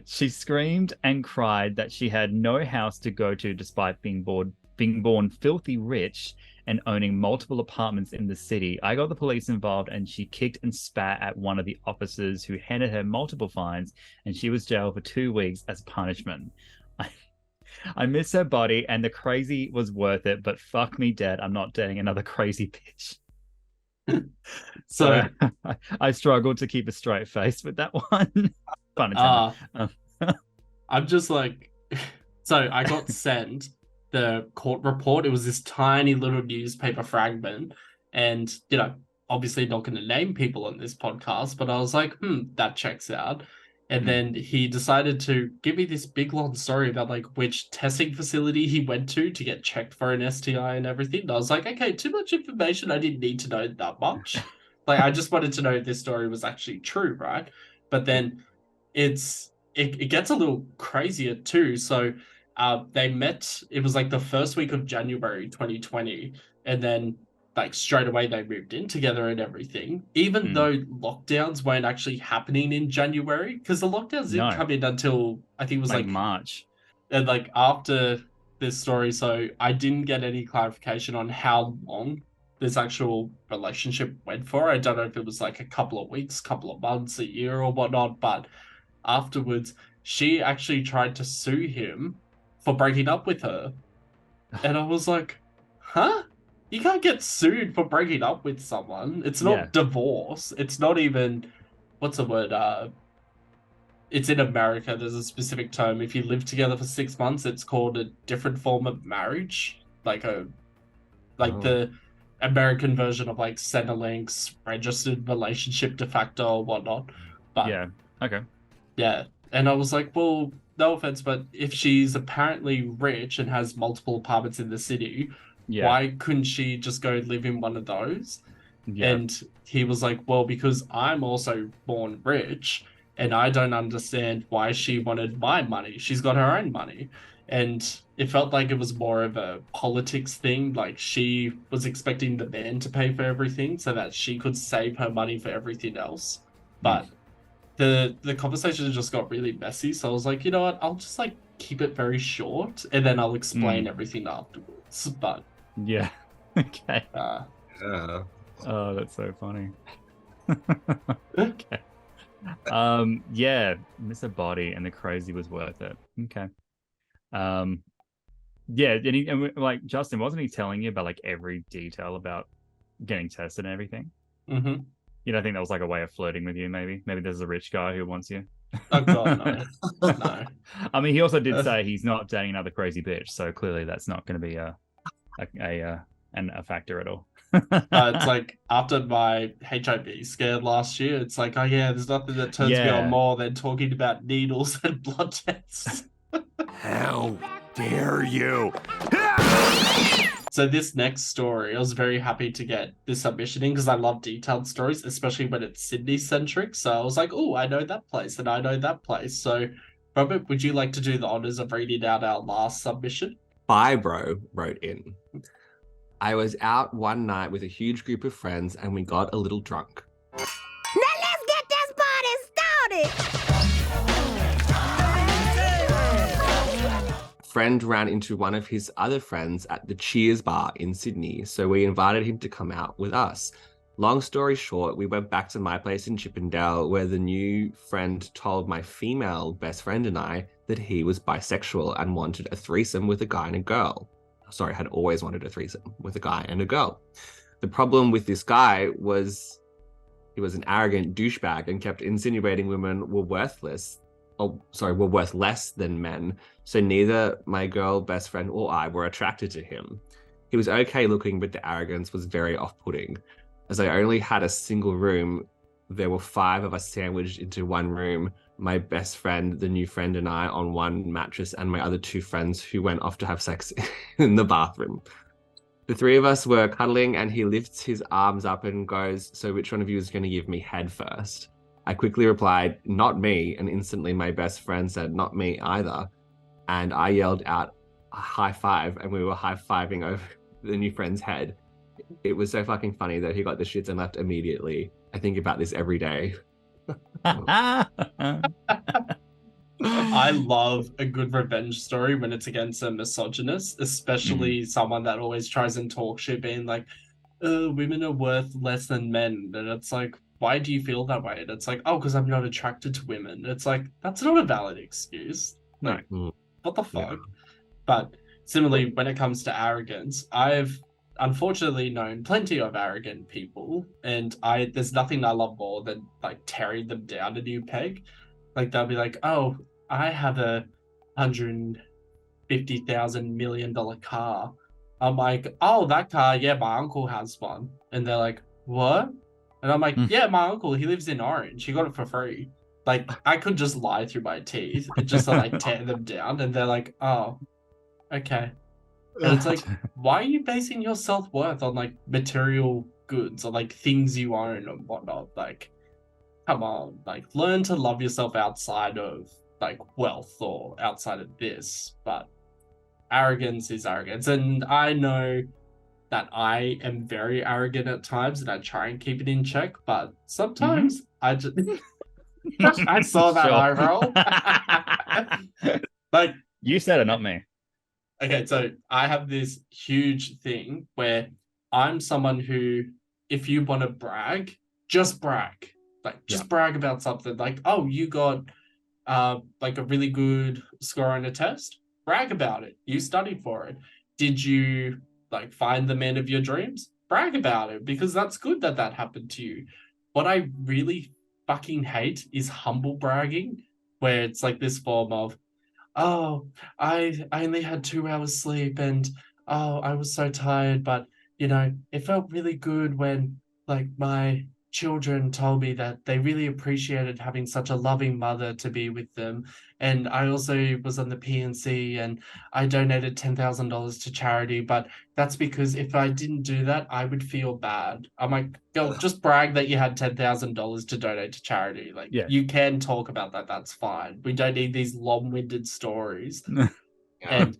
She screamed and cried that she had no house to go to despite being born filthy rich and owning multiple apartments in the city. I got the police involved, and she kicked and spat at one of the officers who handed her multiple fines, and she was jailed for 2 weeks as punishment. I miss her body, and the crazy was worth it, but fuck me dead. I'm not dating another crazy bitch. So I struggled to keep a straight face with that one. Fun I'm just like, so I got sent the court report. It was this tiny little newspaper fragment, and obviously not going to name people on this podcast, but I was like, that checks out. And then he decided to give me this big long story about like which testing facility he went to get checked for an STI and everything. And I was like, okay, too much information. I didn't need to know that much. Like, I just wanted to know if this story was actually true, right? But then it gets a little crazier too. So they met, it was like the first week of January 2020. And then like straight away they moved in together and everything, even though lockdowns weren't actually happening in January, because the lockdowns didn't come in until I think it was like March. And like after this story, so I didn't get any clarification on how long this actual relationship went for. I don't know if it was like a couple of weeks, couple of months, a year or whatnot, but afterwards she actually tried to sue him for breaking up with her. And I was like, huh? You can't get sued for breaking up with someone. It's not divorce. It's not even, what's the word? It's in America. There's a specific term. If you live together for 6 months, it's called a different form of marriage. The American version of like Centrelink's registered relationship de facto or whatnot. But yeah. Okay. Yeah. And I was like, well, no offense, but if she's apparently rich and has multiple apartments in the city, why couldn't she just go live in one of those? And he was like, well, because I'm also born rich and I don't understand why she wanted my money. She's got her own money. And it felt like it was more of a politics thing. Like she was expecting the man to pay for everything so that she could save her money for everything else. But the conversation just got really messy. So I was like, you know what? I'll just like keep it very short and then I'll explain everything afterwards. But yeah, okay. Yeah. Oh, that's so funny. Okay. Yeah, miss a body and the crazy was worth it. Okay. Yeah, and like Justin, wasn't he telling you about like every detail about getting tested and everything? Mm-hmm. You don't think that was like a way of flirting with you? Maybe there's a rich guy who wants you. Oh god, no. No. I mean, he also did say he's not dating another crazy bitch, so clearly that's not going to be a factor at all. It's like after my HIV scare last year, it's like, oh yeah, there's nothing that turns me on more than talking about needles and blood tests. How dare you? So this next story, I was very happy to get this submission in because I love detailed stories, especially when it's Sydney-centric. So I was like, oh, I know that place and I know that place. So, Robert, would you like to do the honors of reading out our last submission? BiBro wrote in. I was out one night with a huge group of friends and we got a little drunk. Now let's get this party started! Friend ran into one of his other friends at the Cheers bar in Sydney, so we invited him to come out with us. Long story short, we went back to my place in Chippendale where the new friend told my female best friend and I that he was bisexual and wanted a threesome with a guy and a girl. Sorry, had always wanted a threesome with a guy and a girl. The problem with this guy was he was an arrogant douchebag and kept insinuating women were worth less than men, so neither my girl best friend or I were attracted to him. He was okay looking, but the arrogance was very off-putting. As I only had a single room, there were 5 of us sandwiched into one room, my best friend, the new friend, and I on one mattress, and my other 2 friends who went off to have sex in the bathroom. The 3 of us were cuddling and he lifts his arms up and goes, so which one of you is going to give me head first? I quickly replied, not me, and instantly my best friend said, not me either. And I yelled out a high five, and we were high-fiving over the new friend's head. It was so fucking funny that he got the shits and left immediately. I think about this every day. I love a good revenge story when it's against a misogynist, especially someone that always tries and talk shit, being like, women are worth less than men. And it's like, why do you feel that way? And it's like, oh, because I'm not attracted to women. It's like, that's not a valid excuse. Like, what the fuck? Yeah. But similarly, when it comes to arrogance, I've unfortunately known plenty of arrogant people, and there's nothing I love more than like tearing them down a new peg. Like they'll be like, oh, I have a $150,000 million car. I'm like, oh, that car, yeah, my uncle has one. And they're like, what? And I'm like, yeah, my uncle, he lives in Orange. He got it for free. Like, I could just lie through my teeth and just like tear them down. And they're like, oh, okay. And it's like, why are you basing your self-worth on like material goods or like things you own and whatnot? Like, come on, like learn to love yourself outside of like wealth or outside of this. But arrogance is arrogance. And I know that I am very arrogant at times and I try and keep it in check, but sometimes I just I saw that eye roll. Like, you said it, not me. Okay, so I have this huge thing where I'm someone who, if you want to brag, just brag. Like, just brag about something. Like, oh, you got like a really good score on a test? Brag about it. You studied for it. Did you like find the man of your dreams? Brag about it, because that's good that that happened to you. What I really fucking hate is humble bragging, where it's like this form of, oh, I only had 2 hours sleep and oh, I was so tired, but you know, it felt really good when like my children told me that they really appreciated having such a loving mother to be with them. And I also was on the PNC and I donated $10,000 to charity, but that's because if I didn't do that, I would feel bad. I'm like, girl, just brag that you had $10,000 to donate to charity. Like, you can talk about that. That's fine. We don't need these long-winded stories. And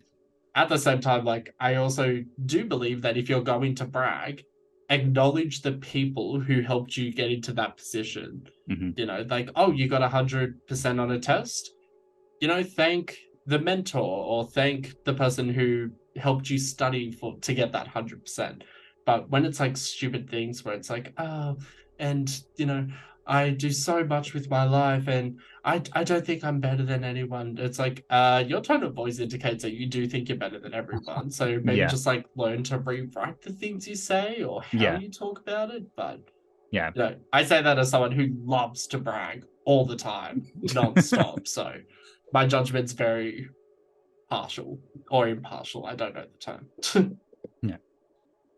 at the same time, like, I also do believe that if you're going to brag, acknowledge the people who helped you get into that position. You know, like, oh, you got 100% on a test, you know, thank the mentor or thank the person who helped you study to get that 100%. But when it's like stupid things where it's like, oh, and you know, I do so much with my life and I don't think I'm better than anyone. It's like, your tone of voice indicates that you do think you're better than everyone. So maybe just like learn to rewrite the things you say or how you talk about it. But you know, I say that as someone who loves to brag all the time, non-stop. So my judgment's very partial or impartial. I don't know the term.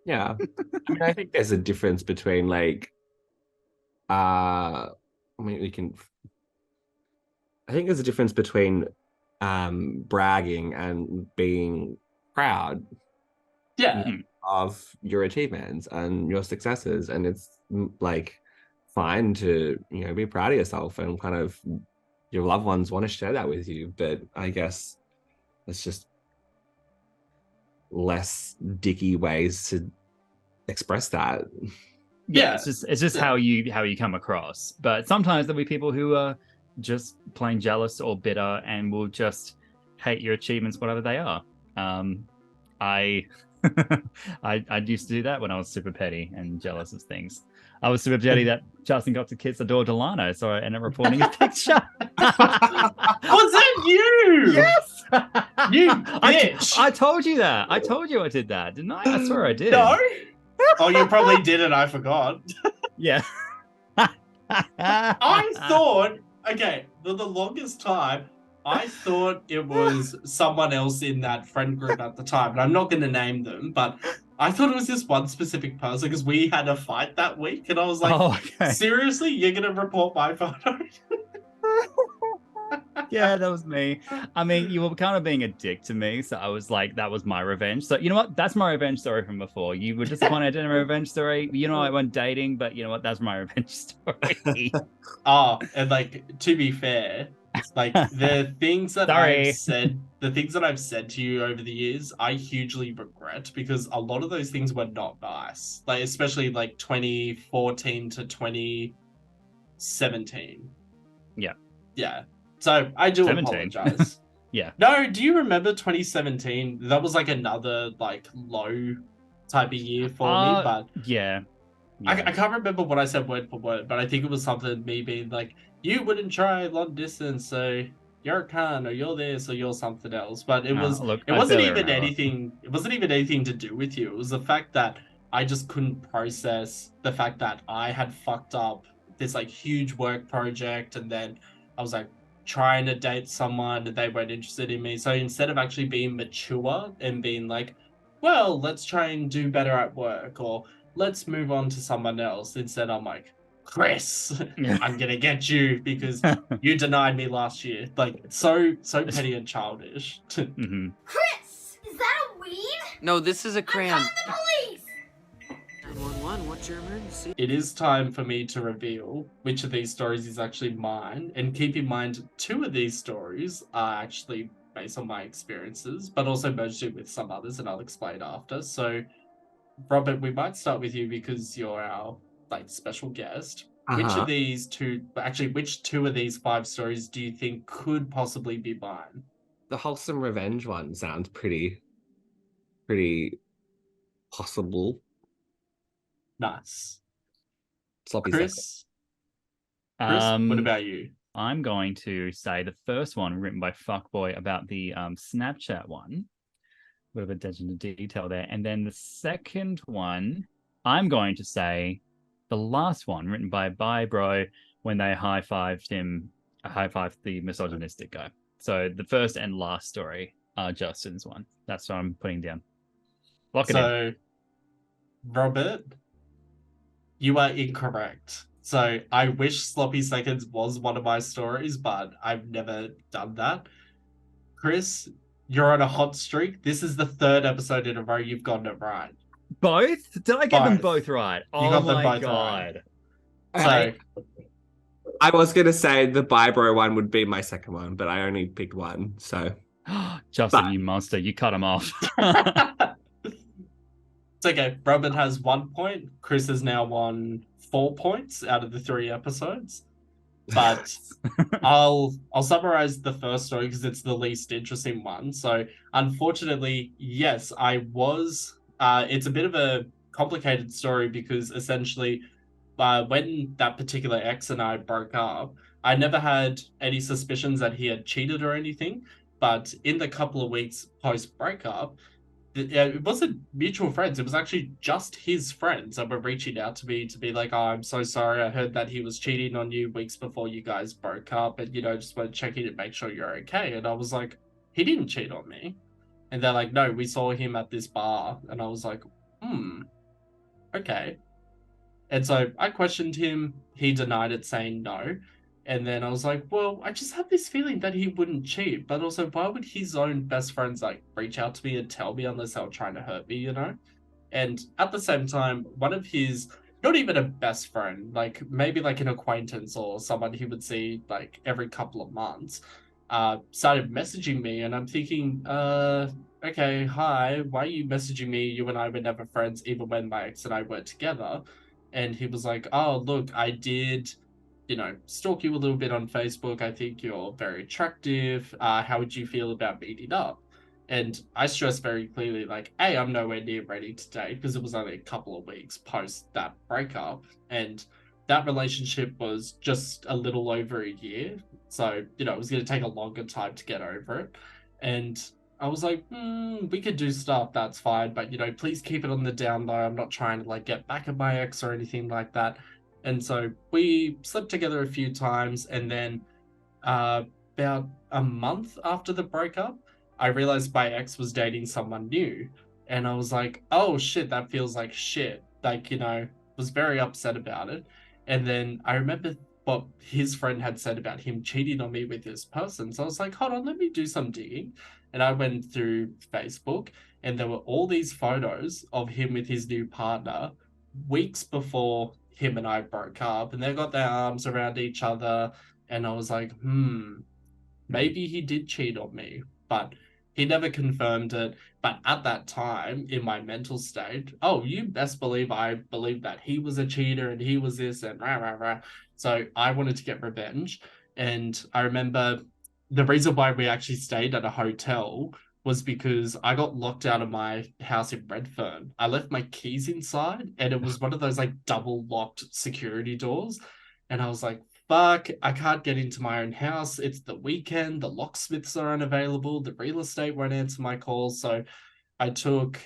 Yeah. I mean, I think there's a difference between like, I think there's a difference between bragging and being proud of your achievements and your successes. And it's like fine to, you know, be proud of yourself and kind of your loved ones want to share that with you. But I guess it's just less dicky ways to express that. It's just how you come across. But sometimes there'll be people who are just plain jealous or bitter and will just hate your achievements, whatever they are. I used to do that when I was super petty and jealous of things. I was super petty that Justin got to kiss Adore Delano, so I ended up reporting his picture. Was that you? Yes! You bitch! I told you that. I told you I did that, didn't I? I swear I did. No? Oh, you probably did and I forgot. Yeah. I thought, okay, for the longest time, I thought it was someone else in that friend group at the time, and I'm not going to name them, but I thought it was this one specific person because we had a fight that week, and I was like, seriously, you're going to report my photo? Yeah, that was me. I mean, you were kind of being a dick to me, so I was like, that was my revenge. So you know what? That's my revenge story from before. You were disappointed in a revenge story. You know, I went dating, but you know what? That's my revenge story. Oh, and like, to be fair, like the things that I've said to you over the years, I hugely regret because a lot of those things were not nice. Like, especially like 2014 to 2017. Yeah. Yeah. So I do apologize. Yeah. No, do you remember 2017? That was like another like low type of year for me, but yeah. I can't remember what I said word for word, but I think it was something me being like, you wouldn't try long distance, so you're a cunt, or you're this, or you're something else. But it wasn't even anything to do with you. It was the fact that I just couldn't process the fact that I had fucked up this like huge work project, and then I was like trying to date someone and they weren't interested in me. So instead of actually being mature and being like, well, let's try and do better at work, or let's move on to someone else, instead I'm like, Chris, I'm gonna get you because you denied me last year. Like, so petty and childish. Chris, is that a weed? No, this is a crayon. I'm calling the police! 911, what's your emergency? It is time for me to reveal which of these stories is actually mine. And keep in mind, 2 of these stories are actually based on my experiences, but also merged in with some others, and I'll explain after. So, Robert, we might start with you because you're our like special guest. Which of these 2, actually, which 2 of these 5 stories do you think could possibly be mine? The wholesome revenge one sounds pretty possible. Nice. Sloppy Chris, what about you? I'm going to say the first one written by Fuckboy about the Snapchat one. A bit of attention to detail there. And then the second one, I'm going to say the last one written by BiBro when they high-fived the misogynistic guy. So the first and last story are Justin's one. That's what I'm putting down. Lock it in. So, Robert, you are incorrect. So I wish Sloppy Seconds was one of my stories, but I've never done that. Chris, you're on a hot streak. This is the 3rd episode in a row you've gotten it right. Both? Did I get them both right? You got them both right. So, I was going to say the BiBro one would be my second one, but I only picked one, so... Justin, you monster, you cut him off. It's okay. Robin has 1 point. Chris has now won 4 points out of the 3 episodes. But I'll summarize the first story because it's the least interesting one. So unfortunately, yes, I was. It's a bit of a complicated story because essentially, when that particular ex and I broke up, I never had any suspicions that he had cheated or anything. But in the couple of weeks post breakup, it wasn't mutual friends. It was actually just his friends that were reaching out to me to be like, "Oh, I'm so sorry. I heard that he was cheating on you weeks before you guys broke up, and just want to check in and make sure you're okay." And I was like, "He didn't cheat on me." And they're like, "No, we saw him at this bar." And I was like, okay. And so I questioned him. He denied it, saying no. And then I was like, well, I just have this feeling that he wouldn't cheat. But also, why would his own best friends reach out to me and tell me unless they were trying to hurt me, And at the same time, one of his, not even a best friend, maybe an acquaintance or someone he would see every couple of months, started messaging me. And I'm thinking, okay, hi, why are you messaging me? You and I were never friends, even when my ex and I were together. And he was like, oh, look, I did stalk you a little bit on Facebook. I think you're very attractive. How would you feel about meeting up? And I stressed very clearly, A, I'm nowhere near ready to date because it was only a couple of weeks post that breakup. And that relationship was just a little over a year. So, it was going to take a longer time to get over it. And I was like, we could do stuff, that's fine. But, please keep it on the down low. I'm not trying to get back at my ex or anything like that. And so we slept together a few times, and then about a month after the breakup, I realized my ex was dating someone new. And I was like, oh shit, that feels like shit. Was very upset about it. And then I remember what his friend had said about him cheating on me with this person. So I was like, hold on, let me do some digging. And I went through Facebook, and there were all these photos of him with his new partner weeks before him and I broke up, and they got their arms around each other, and I was like, maybe he did cheat on me, but he never confirmed it. But at that time, in my mental state, oh, you best believe I believed that he was a cheater and he was this and rah, rah, rah. So I wanted to get revenge. And I remember the reason why we actually stayed at a hotel was because I got locked out of my house in Redfern. I left my keys inside, and it was one of those double locked security doors. And I was like, fuck, I can't get into my own house. It's the weekend. The locksmiths are unavailable. The real estate won't answer my calls. So I took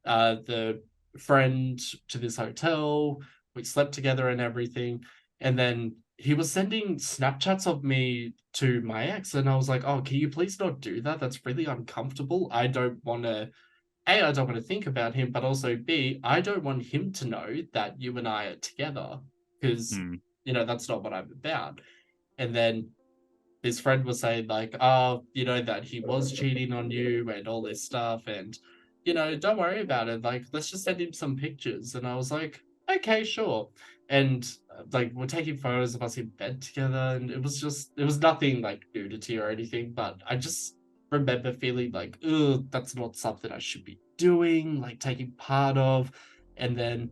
the friend to this hotel. We slept together and everything. And then he was sending Snapchats of me to my ex, and I was like, oh, can you please not do that? That's really uncomfortable. I don't want to, A, I don't want to think about him, but also B, I don't want him to know that you and I are together, because, that's not what I'm about. And then his friend was saying oh, that he was cheating on you and all this stuff, and, don't worry about it. Let's just send him some pictures. And I was like, okay, sure. And we're taking photos of us in bed together, and it was nothing nudity or anything, but I just remember feeling ugh, that's not something I should be doing, taking part of. And then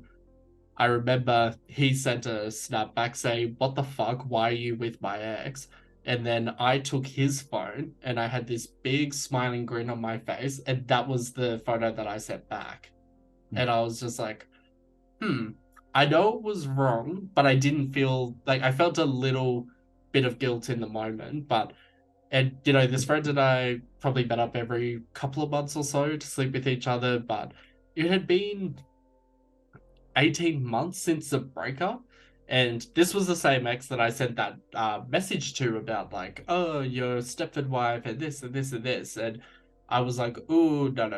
I remember he sent a snap back saying, what the fuck, why are you with my ex? And then I took his phone, and I had this big smiling grin on my face, and that was the photo that I sent back. And I was just like, I know it was wrong, but I didn't feel I felt a little bit of guilt in the moment. And this friend and I probably met up every couple of months or so to sleep with each other, but it had been 18 months since the breakup. And this was the same ex that I sent that message to about oh, your Stepford wife and this and this and this. And I was like, ooh, no.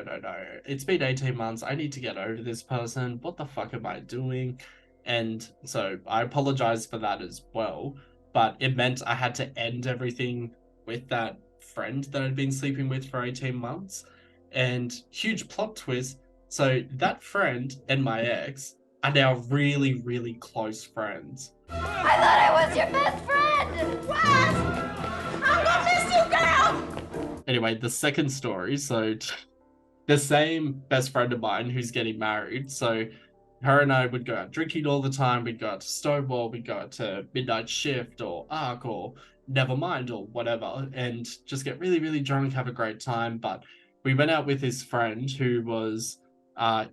It's been 18 months. I need to get over this person. What the fuck am I doing? And so I apologized for that as well. But it meant I had to end everything with that friend that I'd been sleeping with for 18 months. And huge plot twist. So that friend and my ex are now really, really close friends. I thought I was your best friend! What? I'm gonna miss you, girl! Anyway, anyway, the second story. So the same best friend of mine who's getting married. So her and I would go out drinking all the time. We'd go out to Stonewall. We'd go out to Midnight Shift or Arc or Nevermind or whatever, and just get really, really drunk, have a great time. But we went out with his friend who was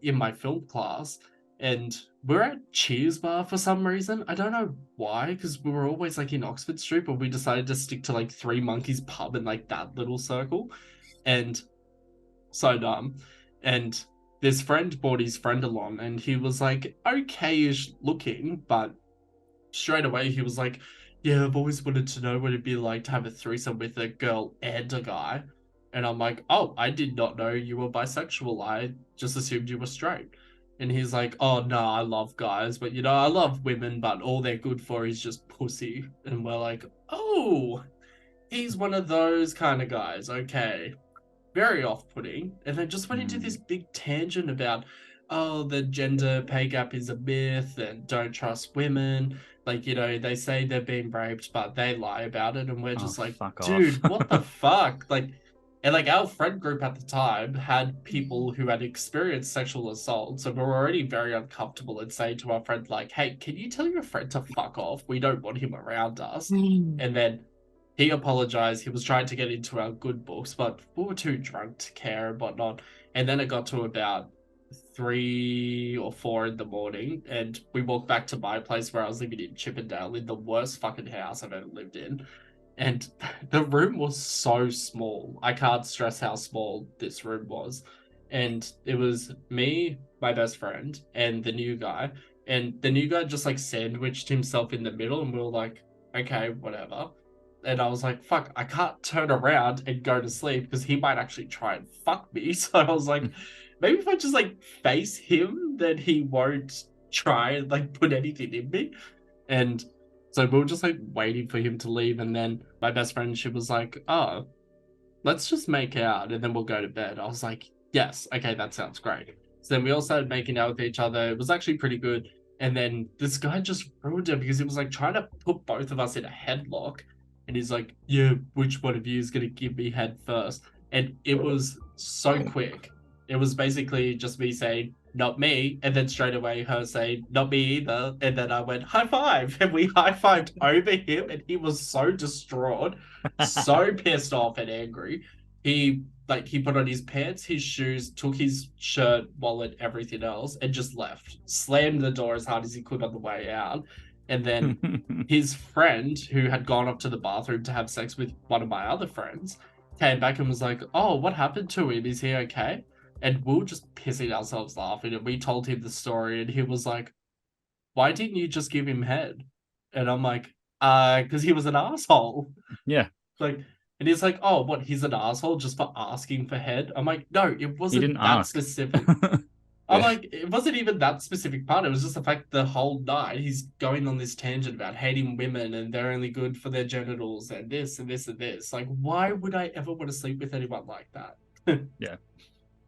in my film class, and we're at Cheers Bar for some reason. I don't know why, because we were always like in Oxford Street, but we decided to stick to like Three Monkeys pub in like that little circle. And so dumb. And this friend brought his friend along, and he was like okay-ish looking, but straight away he was like, yeah, I've always wanted to know what it'd be like to have a threesome with a girl and a guy. And I'm like, oh, I did not know you were bisexual. I just assumed you were straight. And he's like, oh, no, I love guys, but, you know, I love women, but all they're good for is just pussy. And we're like, oh, he's one of those kind of guys. Okay. Very off-putting. And then just went into this big tangent about, oh, the gender pay gap is a myth and don't trust women. Like, you know, they say they're being raped, but they lie about it. And we're just like, dude, what the fuck? Like, and like our friend group at the time had people who had experienced sexual assault. So we were already very uncomfortable and saying to our friend, like, hey, can you tell your friend to fuck off? We don't want him around us. And then he apologized. He was trying to get into our good books, but we were too drunk to care and whatnot. And then it got to about 3 or 4 in the morning, and we walked back to my place where I was living in Chippendale, in the worst fucking house I've ever lived in. And the room was so small. I can't stress how small this room was. And it was me, my best friend, and the new guy. And the new guy just like sandwiched himself in the middle, and we were like, okay, whatever. And I was like, fuck, I can't turn around and go to sleep because he might actually try and fuck me. So I was like, maybe if I just like face him, then he won't try and like put anything in me. And so we were just like waiting for him to leave. And then my best friend, she was like, oh, let's just make out and then we'll go to bed. I was like, yes, okay, that sounds great. So then we all started making out with each other. It was actually pretty good. And then this guy just ruined it because he was like trying to put both of us in a headlock. And he's like, yeah, which one of you is going to give me head first? And it was so quick. It was basically just me saying, not me. And then straight away her saying, not me either. And then I went, high five. And we high fived over him. And he was so distraught, so pissed off and angry. He put on his pants, his shoes, took his shirt, wallet, everything else, and just left. Slammed the door as hard as he could on the way out. And then his friend, who had gone up to the bathroom to have sex with one of my other friends, came back and was like, oh, what happened to him? Is he okay? And we were just pissing ourselves laughing. And we told him the story. And he was like, why didn't you just give him head? And I'm like, because he was an asshole. Yeah. Like, and he's like, oh, what? He's an asshole just for asking for head? I'm like, no, it wasn't that specific. I'm like, it wasn't even that specific part. It was just the fact the whole night he's going on this tangent about hating women and they're only good for their genitals and this and this and this. Like, why would I ever want to sleep with anyone like that? Yeah.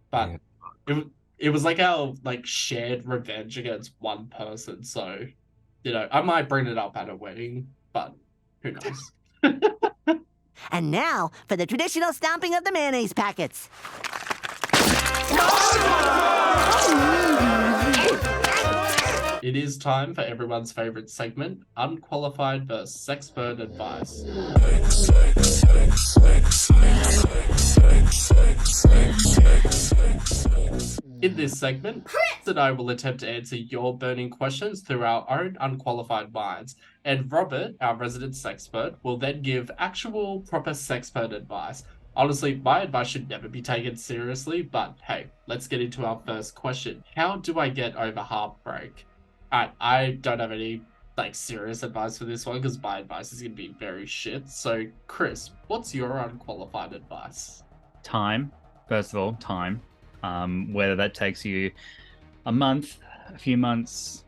But it was like our like shared revenge against one person. So, you know, I might bring it up at a wedding, but who knows? And now for the traditional stomping of the mayonnaise packets. It is time for everyone's favorite segment, Unqualified versus Sexpert advice. In this segment, Chris and I will attempt to answer your burning questions through our own unqualified minds, and Robert, our resident sexpert, will then give actual proper sexpert advice. Honestly, my advice should never be taken seriously, but hey, let's get into our first question. How do I get over heartbreak? I don't have any serious advice for this one because my advice is going to be very shit. So, Chris, what's your unqualified advice? Time. First of all, time. Whether that takes you a month, a few months,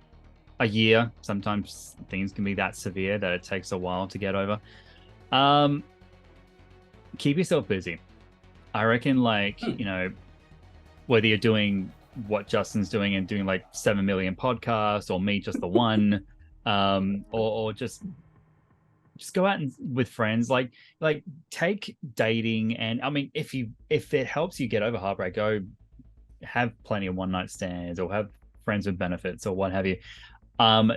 a year. Sometimes things can be that severe that it takes a while to get over. Keep yourself busy. I reckon, you know, whether you're doing what Justin's doing and doing 7 million podcasts, or me just the one, or just just go out and with friends. Like take dating, and I mean, if it helps you get over heartbreak, go have plenty of one night stands or have friends with benefits or what have you.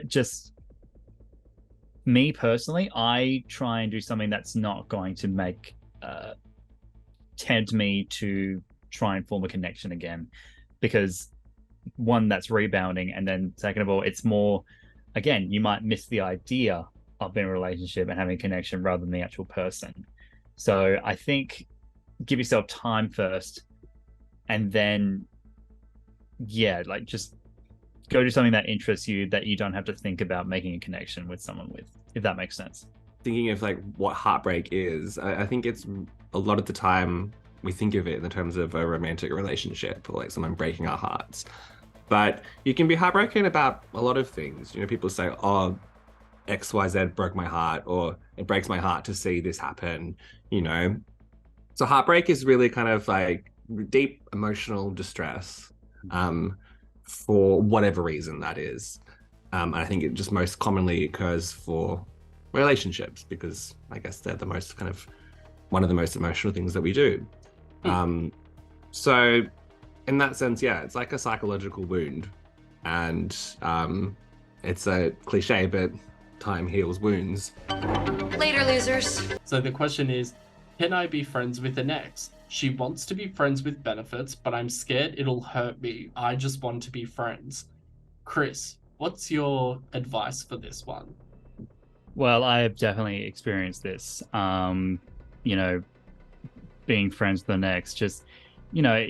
Just me personally, I try and do something that's not going to make tempt me to try and form a connection again, because one, that's rebounding, and then second of all, it's more, again, you might miss the idea of being in a relationship and having a connection rather than the actual person. So I think give yourself time first, and then like just go do something that interests you, that you don't have to think about making a connection with someone with, if that makes sense. Thinking of like what heartbreak is, I think it's a lot of the time we think of it in terms of a romantic relationship or like someone breaking our hearts. But you can be heartbroken about a lot of things. You know, people say, oh, XYZ broke my heart, or it breaks my heart to see this happen, you know. So heartbreak is really kind of like deep emotional distress for whatever reason that is. And I think it just most commonly occurs for relationships, because I guess they're the most kind of one of the most emotional things that we do. So in that sense, yeah, it's like a psychological wound, and it's a cliche, but time heals wounds. Later, losers. So the question is, can I be friends with an ex? She wants to be friends with benefits, but I'm scared it'll hurt me. I just want to be friends. Chris, what's your advice for this one? Well, I have definitely experienced this. You know, being friends with the next, just, you know,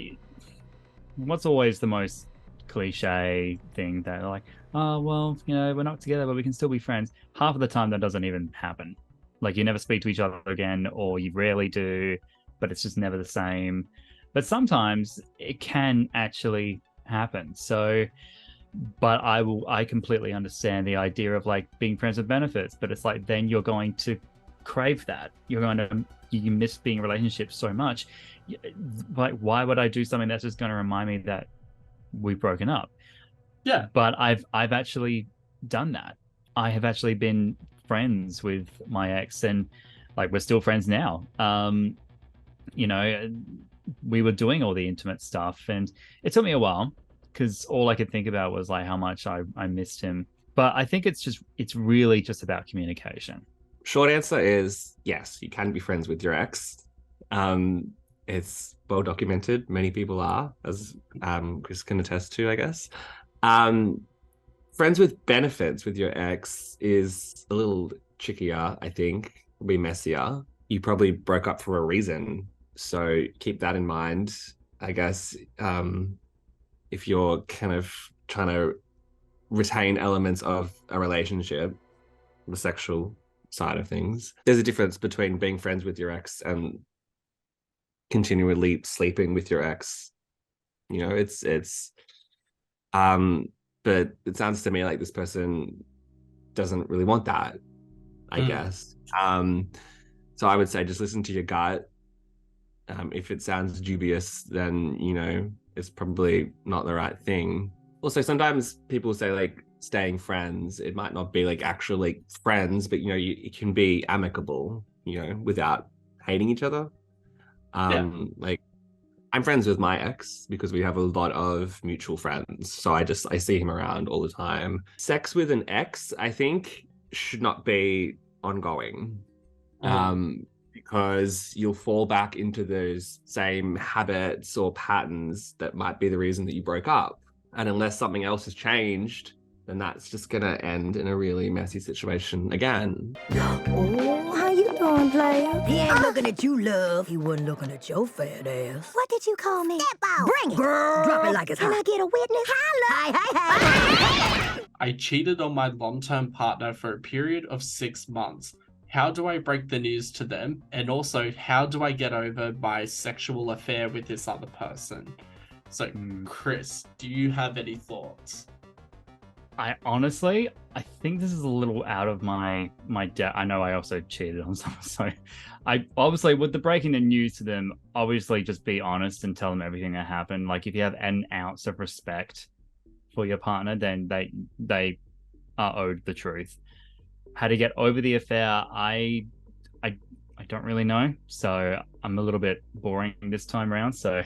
what's always the most cliche thing that like, oh, well, you know, we're not together, but we can still be friends. Half of the time that doesn't even happen. Like, you never speak to each other again, or you rarely do, but it's just never the same. But sometimes it can actually happen. So, but I completely understand the idea of like being friends with benefits, but it's like, then you're going to crave that. You miss being in relationships so much. Like, why would I do something that's just going to remind me that we've broken up? Yeah. But I've actually done that. I have actually been friends with my ex, and like, we're still friends now. You know, we were doing all the intimate stuff, and it took me a while because all I could think about was like how much I missed him. But I think it's really just about communication. Short answer is yes, you can be friends with your ex. It's well documented. Many people are, as Chris can attest to, I guess. Friends with benefits with your ex is a little trickier, I think. It'll be messier. You probably broke up for a reason, so keep that in mind. I guess if you're kind of trying to retain elements of a relationship, the sexual side of things, there's a difference between being friends with your ex and continually sleeping with your ex. You know, it's but it sounds to me like this person doesn't really want that, I guess. So I would say just listen to your gut. If it sounds dubious, then, you know, it's probably not the right thing. Also, sometimes people say like staying friends, it might not be like actually friends, but, you know, it can be amicable, you know, without hating each other. Like, I'm friends with my ex because we have a lot of mutual friends. So I see him around all the time. Sex with an ex, I think, should not be ongoing. Because you'll fall back into those same habits or patterns that might be the reason that you broke up. And unless something else has changed, then that's just gonna end in a really messy situation again. Oh, how you doing, player? He ain't looking at you, love. He wasn't looking at your fat ass. What did you call me? Bring it. Girl. Drop it like it's Can hot. I get a witness? Hi. I cheated on my long-term partner for a period of 6 months. How do I break the news to them? And also, how do I get over my sexual affair with this other person? So, Chris, do you have any thoughts? I think this is a little out of my depth. I know I also cheated on someone, so I obviously, with the breaking the news to them, obviously just be honest and tell them everything that happened. Like, if you have an ounce of respect for your partner, then they are owed the truth. how to get over the affair, I don't really know. So I'm a little bit boring this time around. So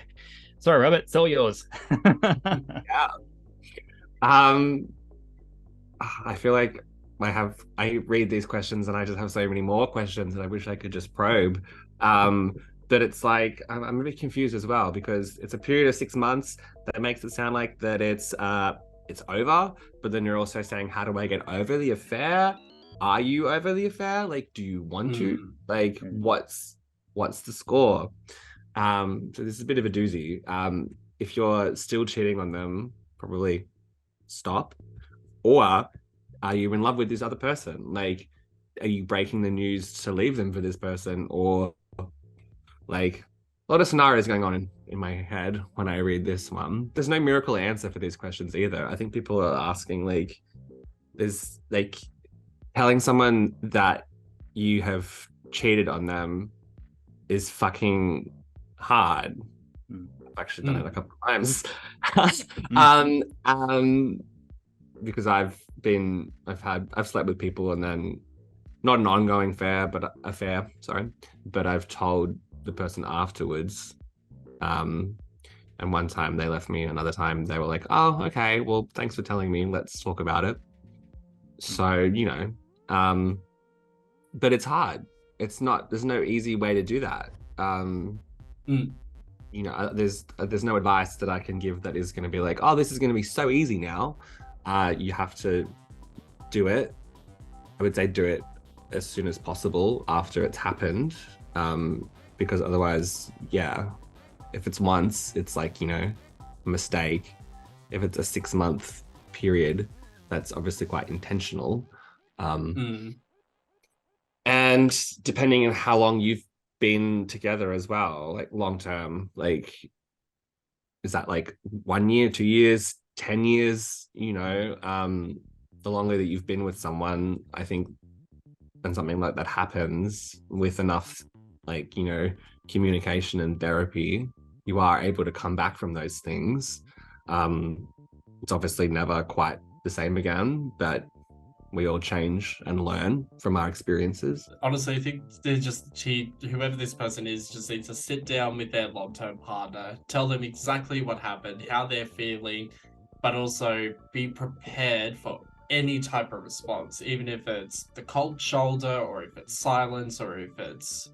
sorry, Robert, it's all yours. Yeah. I feel like I read these questions and I just have so many more questions and I wish I could just probe. But it's like I'm a bit confused as well because it's a period of 6 months that makes it sound like that it's over, but then you're also saying, how do I get over the affair? Are you over the affair? Like, do you want to? Like, what's the score? So this is a bit of a doozy. If you're still cheating on them, probably stop. Or are you in love with this other person? Like, are you breaking the news to leave them for this person? Or like a lot of scenarios going on in my head when I read this one. There's no miracle answer for these questions either. I think people are asking like, there's like telling someone that you have cheated on them is fucking hard. I've actually done it a couple of times. Because I've slept with people and then not an ongoing affair, but I've told the person afterwards. And one time they left me, another time they were like, oh, okay, well, thanks for telling me, let's talk about it. So, you know, but it's hard. There's no easy way to do that. You know, there's no advice that I can give that is going to be like, oh, this is going to be so easy now. You have to do it. I would say do it as soon as possible after it's happened, because otherwise, yeah, if it's once, it's like, you know, a mistake. If it's a 6-month period, that's obviously quite intentional. And depending on how long you've been together as well, like long term, like, is that like 1 year, 2 years, 10 years, you know, the longer that you've been with someone, I think, and something like that happens with enough, like, you know, communication and therapy, you are able to come back from those things. It's obviously never quite the same again, but we all change and learn from our experiences. Honestly, I think whoever this person is just needs to sit down with their long-term partner, tell them exactly what happened, how they're feeling, but also be prepared for any type of response, even if it's the cold shoulder or if it's silence or if it's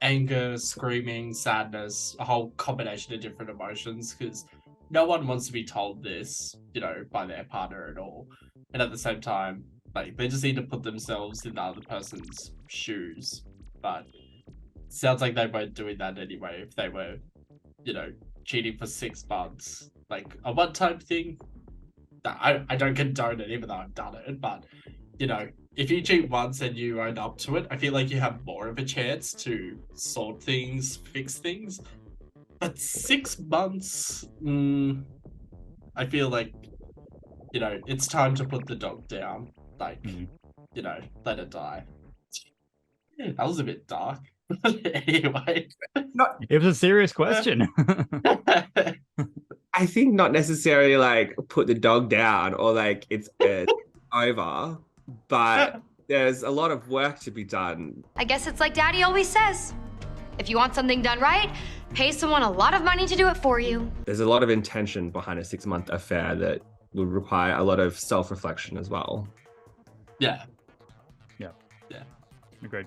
anger, screaming, sadness, a whole combination of different emotions, because no one wants to be told this, you know, by their partner at all. And at the same time, like, they just need to put themselves in the other person's shoes. But it sounds like they weren't doing that anyway if they were, you know, cheating for 6 months. Like, a one-time thing, I don't condone it, even though I've done it. But, you know, if you cheat once and you own up to it, I feel like you have more of a chance to sort things, fix things. But 6 months, I feel like, you know, it's time to put the dog down. Like, you know, let it die. That was a bit dark. Anyway. It was a serious question. I think not necessarily like put the dog down or like it's over, but there's a lot of work to be done. I guess it's like Daddy always says. If you want something done right, pay someone a lot of money to do it for you. There's a lot of intention behind a 6-month affair that would require a lot of self-reflection as well. Yeah. Agreed.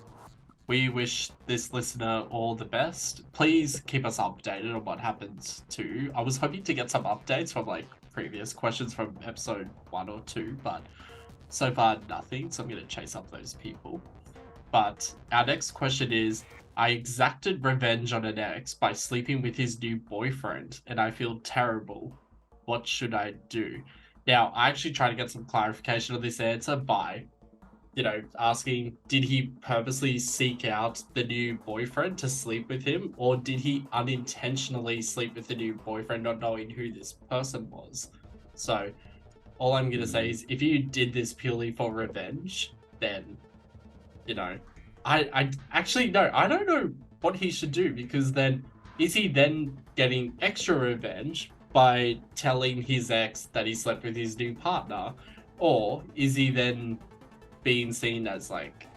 We wish this listener all the best. Please keep us updated on what happens too. I was hoping to get some updates from like previous questions from episode 1 or 2, but so far nothing. So I'm going to chase up those people. But our next question is, I exacted revenge on an ex by sleeping with his new boyfriend and I feel terrible. What should I do? Now, I actually tried to get some clarification on this answer by, you know, asking, did he purposely seek out the new boyfriend to sleep with him, or did he unintentionally sleep with the new boyfriend not knowing who this person was? So all I'm going to say is, if you did this purely for revenge, then, you know, I actually, no, I don't know what he should do, because then, is he then getting extra revenge by telling his ex that he slept with his new partner, or is he then being seen as like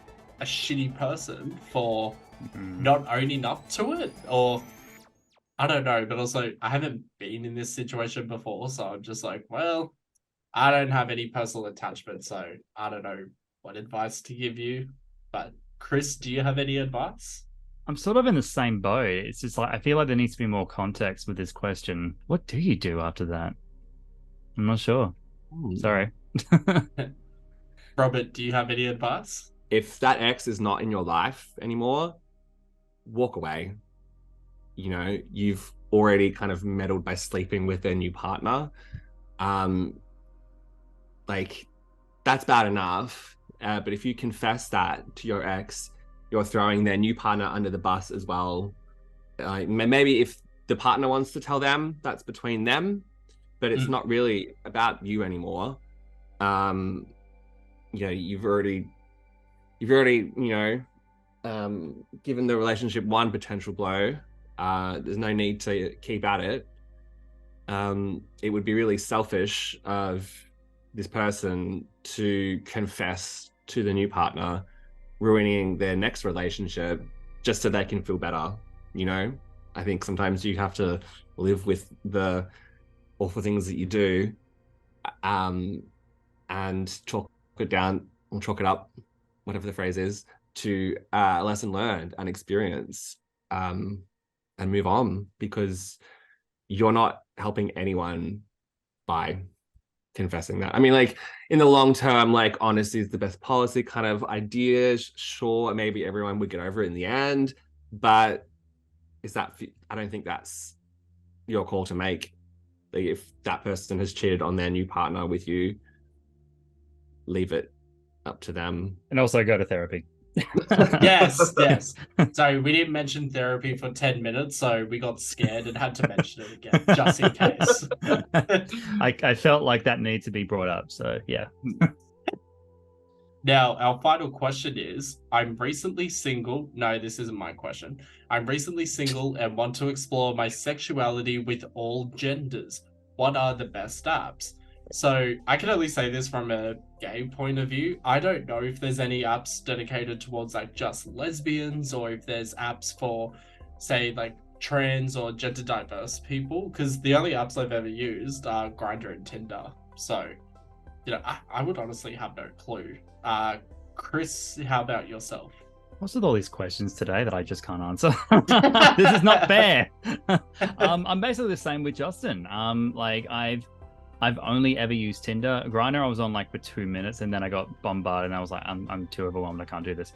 a shitty person for not owning up to it, or I don't know, but also I haven't been in this situation before, so I'm just like, well, I don't have any personal attachment, so I don't know what advice to give you. But Chris, do you have any advice? I'm sort of in the same boat. It's just like I feel like there needs to be more context with this question. What do you do after that? I'm not sure. Sorry. Robert, do you have any advice? If that ex is not in your life anymore, walk away. You know, you've already kind of meddled by sleeping with their new partner. Like, that's bad enough. But if you confess that to your ex, you're throwing their new partner under the bus as well. Maybe if the partner wants to tell them, that's between them, but it's not really about you anymore. You know, you've already, you know, given the relationship one potential blow. There's no need to keep at it. It would be really selfish of this person to confess to the new partner, ruining their next relationship just so they can feel better. You know, I think sometimes you have to live with the awful things that you do, and chalk it down or chalk it up, whatever the phrase is, to a lesson learned and experience, and move on, because you're not helping anyone by confessing that. I mean, like, in the long term, like, honesty is the best policy kind of idea. Sure, maybe everyone would get over it in the end, but I don't think that's your call to make. Like, if that person has cheated on their new partner with you, leave it up to them. And also go to therapy. Yes. Sorry, we didn't mention therapy for 10 minutes, so we got scared and had to mention it again, just in case. I felt like that needs to be brought up, so yeah. Now, our final question is, I'm recently single. No, this isn't my question. I'm recently single and want to explore my sexuality with all genders. What are the best apps? So I can only say this from a gay point of view. I don't know if there's any apps dedicated towards like just lesbians, or if there's apps for, say, like trans or gender diverse people, because the only apps I've ever used are Grigor and Tinder. So, you know, I would honestly have no clue. Chris, how about yourself? What's with all these questions today that I just can't answer? This is not fair. I'm basically the same with Justin. Like I've only ever used Tinder. Grindr I was on like for 2 minutes, and then I got bombarded and I was like, I'm too overwhelmed, I can't do this.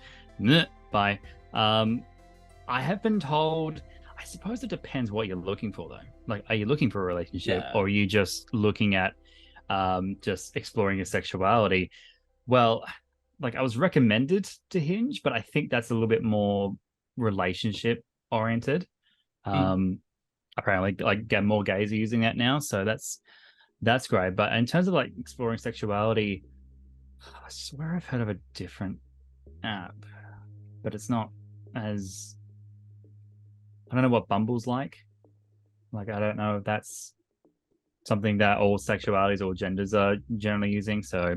Bye. I have been told, I suppose it depends what you're looking for though. Like, are you looking for a relationship, or are you just looking at just exploring your sexuality? Well, like, I was recommended to Hinge, but I think that's a little bit more relationship oriented. Apparently, like, more gays are using that now, so that's great. But in terms of like exploring sexuality, I swear I've heard of a different app, but it's not as, I don't know what Bumble's like. Like, I don't know if that's something that all sexualities or genders are generally using. So,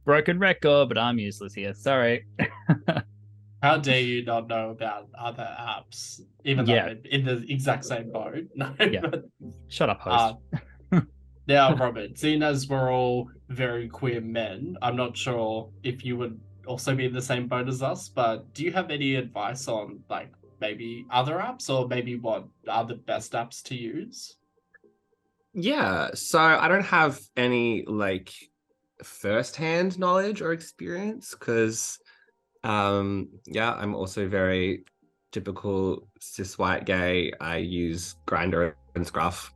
broken record, but I'm useless here. Sorry. How dare you not know about other apps, even though I'm in the exact same boat? No, but, shut up, host. Now, Robert, seeing as we're all very queer men, I'm not sure if you would also be in the same boat as us, but do you have any advice on, like, maybe other apps, or maybe what are the best apps to use? Yeah, so I don't have any, like, first-hand knowledge or experience, because, I'm also very typical cis white gay. I use Grindr and Scruff.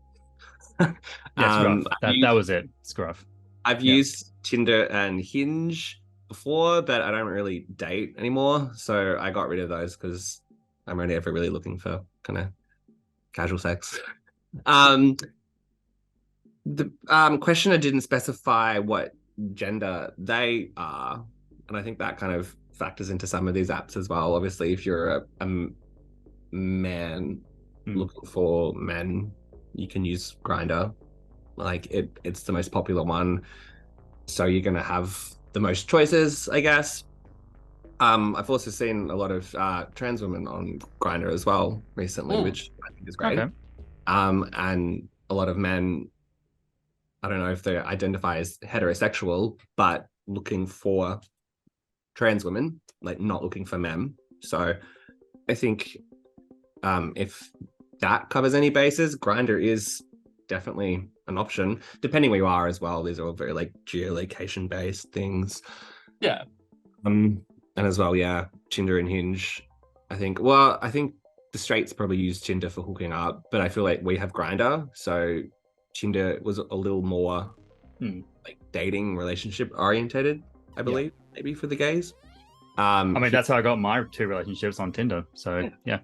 Scruff. That was it. Scruff. I've used Tinder and Hinge before, but I don't really date anymore, so I got rid of those because I'm only ever really looking for kind of casual sex. The questioner didn't specify what gender they are, and I think that kind of factors into some of these apps as well. Obviously, if you're a man looking for men, you can use Grindr. Like, it's the most popular one, so you're gonna have the most choices, I guess. I've also seen a lot of trans women on Grindr as well recently, which I think is great. Okay. And a lot of men, I don't know if they identify as heterosexual, but looking for trans women, like not looking for men. So I think if that covers any bases, Grindr is definitely an option, depending where you are as well. These are all very like geolocation based things. Yeah. And as well, yeah, Tinder and Hinge. I think the straights probably use Tinder for hooking up, but I feel like we have Grindr, so Tinder was a little more like dating relationship orientated, I believe, maybe for the gays. I mean, that's how I got my 2 relationships on Tinder. So yeah.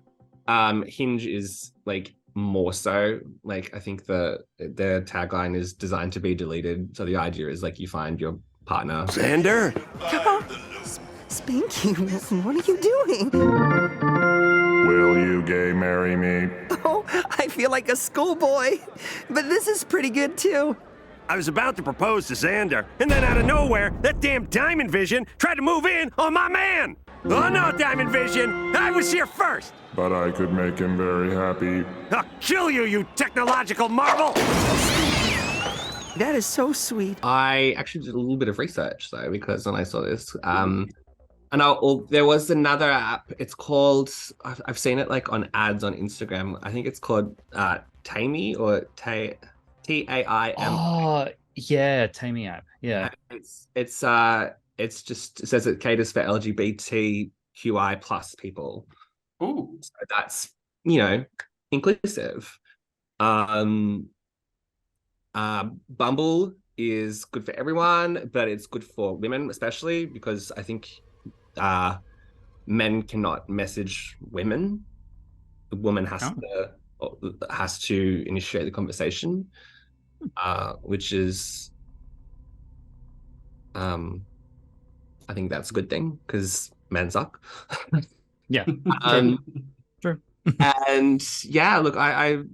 Hinge is like more so like, I think their tagline is designed to be deleted. So the idea is like you find your partner. Xander? Spanky, what are you doing? Will you gay marry me? Oh, I feel like a schoolboy. But this is pretty good too. I was about to propose to Xander, and then out of nowhere, that damn Diamond Vision tried to move in on my man! Oh no, Diamond Vision! I was here first! But I could make him very happy. I'll kill you, you technological marvel! That is so sweet. I actually did a little bit of research though, because when I saw this, and there was another app. It's called, I've seen it like on ads on Instagram. I think it's called Tammy or Taim. Oh yeah, Tammy app. Yeah. It's just, it says it caters for LGBTQI plus people. Ooh. So that's, inclusive. Bumble is good for everyone, but it's good for women especially, because I think men cannot message women. The woman has to initiate the conversation, which is I think that's a good thing because men suck. Yeah. True. And yeah, look, I've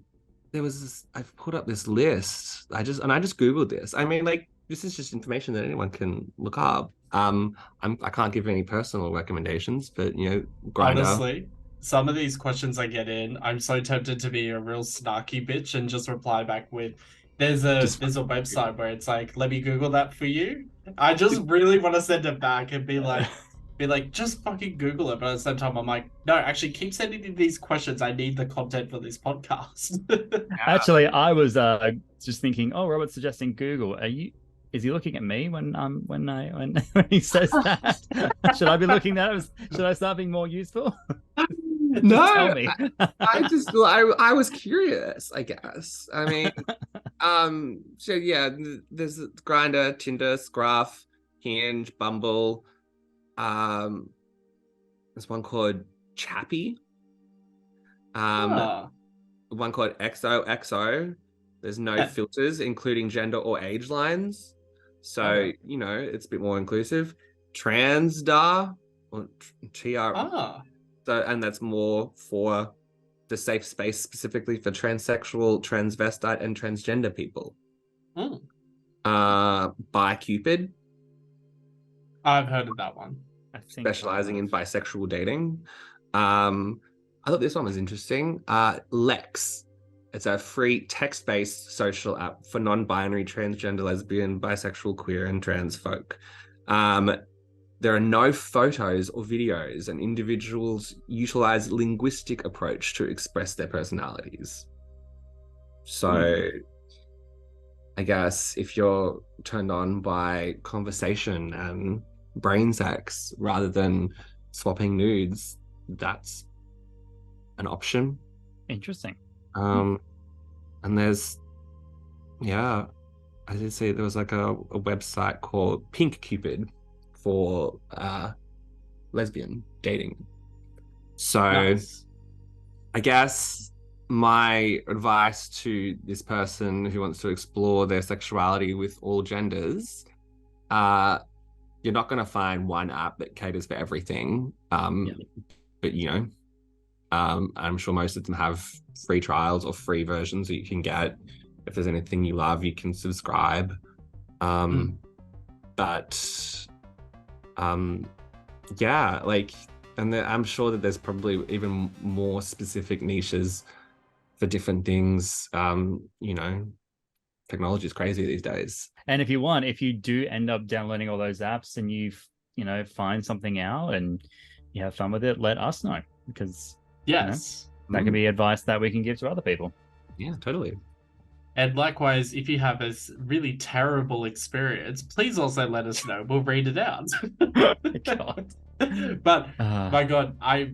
put up this list. I just Googled this. I mean, like, this is just information that anyone can look up. I can't give any personal recommendations, but Grindr. Honestly, some of these questions I get in, I'm so tempted to be a real snarky bitch and just reply back with, there's a website where it's like, let me Google that for you. I just really want to send it back and be like, just fucking Google it. But at the same time, I'm like, no, actually keep sending me these questions. I need the content for this podcast. Actually, I was just thinking, oh, Robert's suggesting Google. Is he looking at me when he says that? Should I be looking at it? Should I start being more useful? No, Tell me. I was curious, I guess. I mean, so yeah, there's Grindr, Tinder, Scruff, Hinge, Bumble. There's one called Chappy. One called XOXO. There's no filters, including gender or age lines. So, it's a bit more inclusive. Transda or TR. So, and that's more for the safe space specifically for transsexual, transvestite, and transgender people. BiCupid. I've heard of that one. Specializing in bisexual dating. I thought this one was interesting. Lex. It's a free text-based social app for non-binary, transgender, lesbian, bisexual, queer, and trans folk. There are no photos or videos, and individuals utilize linguistic approach to express their personalities. So I guess if you're turned on by conversation and brain sex rather than swapping nudes, that's an option. Interesting. And there's, I did see there was like a website called Pink Cupid for lesbian dating. So nice. I guess my advice to this person who wants to explore their sexuality with all genders, you're not going to find one app that caters for everything. But I'm sure most of them have free trials or free versions that you can get. If there's anything you love, you can subscribe. But Yeah, like, and I'm sure that there's probably even more specific niches for different things. You know, technology is crazy these days. And if you do end up downloading all those apps and you find something out and you have fun with it, let us know, because Yes. that can be advice that we can give to other people. Yeah, totally. And likewise, if you have a really terrible experience, please also let us know. We'll read it out. God. But my God, I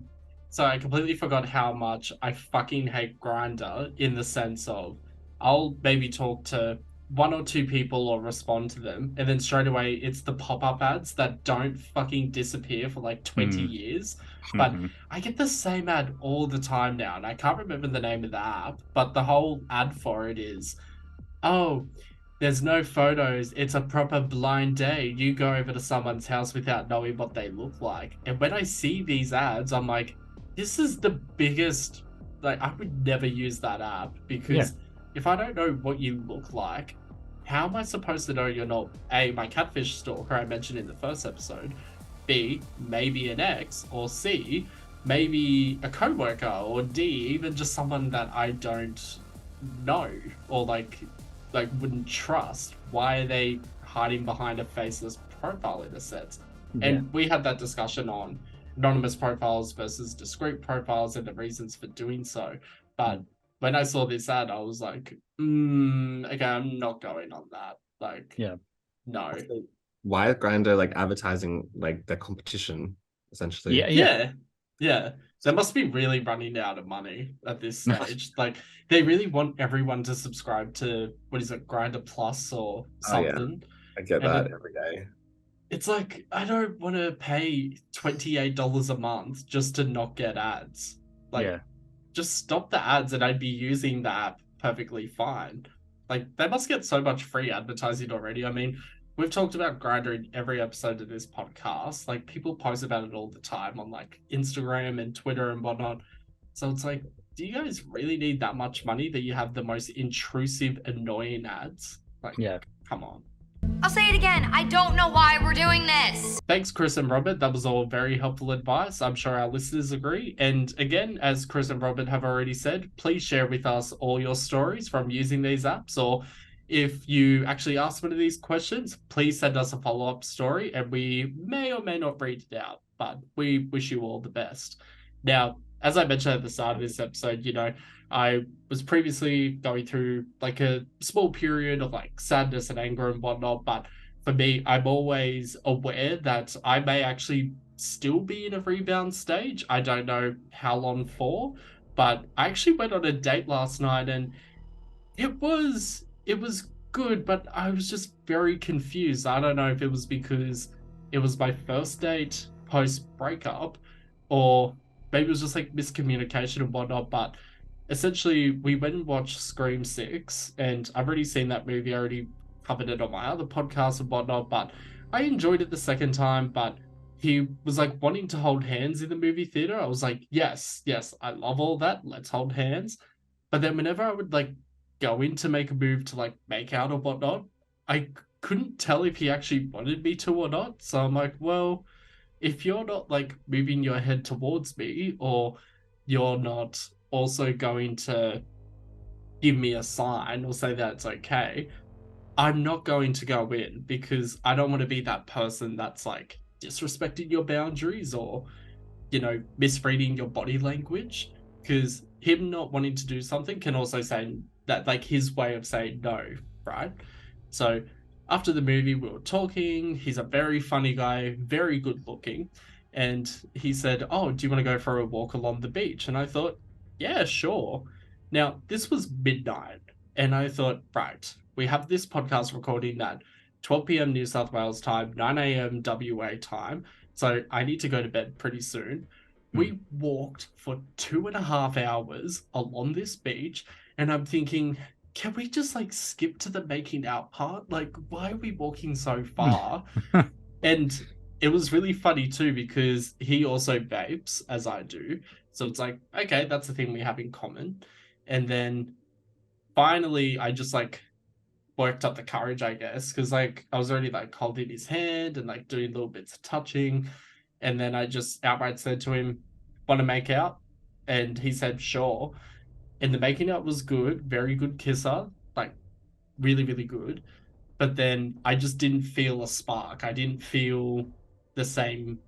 completely forgot how much I fucking hate Grindr, in the sense of I'll maybe talk to one or two people or respond to them, and then straight away it's the pop-up ads that don't fucking disappear for like 20 years. But I get the same ad all the time now, and I can't remember the name of the app, but the whole ad for it is, oh, there's no photos, it's a proper blind date. You go over to someone's house without knowing what they look like. And when I see these ads, I'm like, this is the biggest, like, I would never use that app, because if I don't know what you look like, how am I supposed to know you're not A, my catfish stalker I mentioned in the first episode, B, maybe an ex, or C, maybe a coworker, or D, even just someone that I don't know or like wouldn't trust? Why are they hiding behind a faceless profile, in a sense? And we had that discussion on anonymous profiles versus discrete profiles and the reasons for doing so. But when I saw this ad, I was like, okay, I'm not going on that. Like, no. Why is Grindr like advertising like the competition, essentially? Yeah. They must be really running out of money at this stage. Like, they really want everyone to subscribe to, what is it, Grindr Plus or something. I get that every day. It's like, I don't want to pay $28 a month just to not get ads. Like, just stop the ads and I'd be using the app perfectly fine. Like, they must get so much free advertising already. I mean, we've talked about Grindr in every episode of this podcast. Like, people post about it all the time on like Instagram and Twitter and whatnot. So it's like, do you guys really need that much money that you have the most intrusive, annoying ads? Like, come on. I'll say it again. I don't know why we're doing this. Thanks, Chris and Robert. That was all very helpful advice. I'm sure our listeners agree. And again, as Chris and Robert have already said, please share with us all your stories from using these apps, or if you actually ask one of these questions, please send us a follow-up story and we may or may not read it out, but we wish you all the best. Now, as I mentioned at the start of this episode, I was previously going through like a small period of like sadness and anger and whatnot, but for me, I'm always aware that I may actually still be in a rebound stage. I don't know how long for, but I actually went on a date last night and it was good, but I was just very confused. I don't know if it was because it was my first date post-breakup, or maybe it was just like miscommunication and whatnot, but essentially we went and watched Scream 6, and I've already seen that movie. I already covered it on my other podcast and whatnot, but I enjoyed it the second time. But he was like wanting to hold hands in the movie theater. I was like, yes, I love all that. Let's hold hands. But then whenever I would like go in to make a move to like make out or whatnot, I couldn't tell if he actually wanted me to or not. So I'm like, well, if you're not like moving your head towards me, or you're not also going to give me a sign or say that it's okay, I'm not going to go in, because I don't want to be that person that's like disrespecting your boundaries or, misreading your body language. Because him not wanting to do something can also say that, like, his way of saying no, right? So after the movie, we were talking. He's a very funny guy, very good looking. And he said, oh, do you want to go for a walk along the beach? And I thought, yeah, sure. Now, this was midnight. And I thought, right, we have this podcast recording at 12 p.m. New South Wales time, 9 a.m. WA time. So I need to go to bed pretty soon. We walked for 2.5 hours along this beach. And I'm thinking, can we just like skip to the making out part? Like, why are we walking so far? And it was really funny too, because he also vapes as I do. So it's like, okay, that's the thing we have in common. And then finally I just like worked up the courage, I guess, because like I was already like holding his hand and like doing little bits of touching, and then I just outright said to him, "Want to make out?" And he said, "Sure." And the making out was good, very good kisser, like really, really good. But then I just didn't feel a spark. I didn't feel the same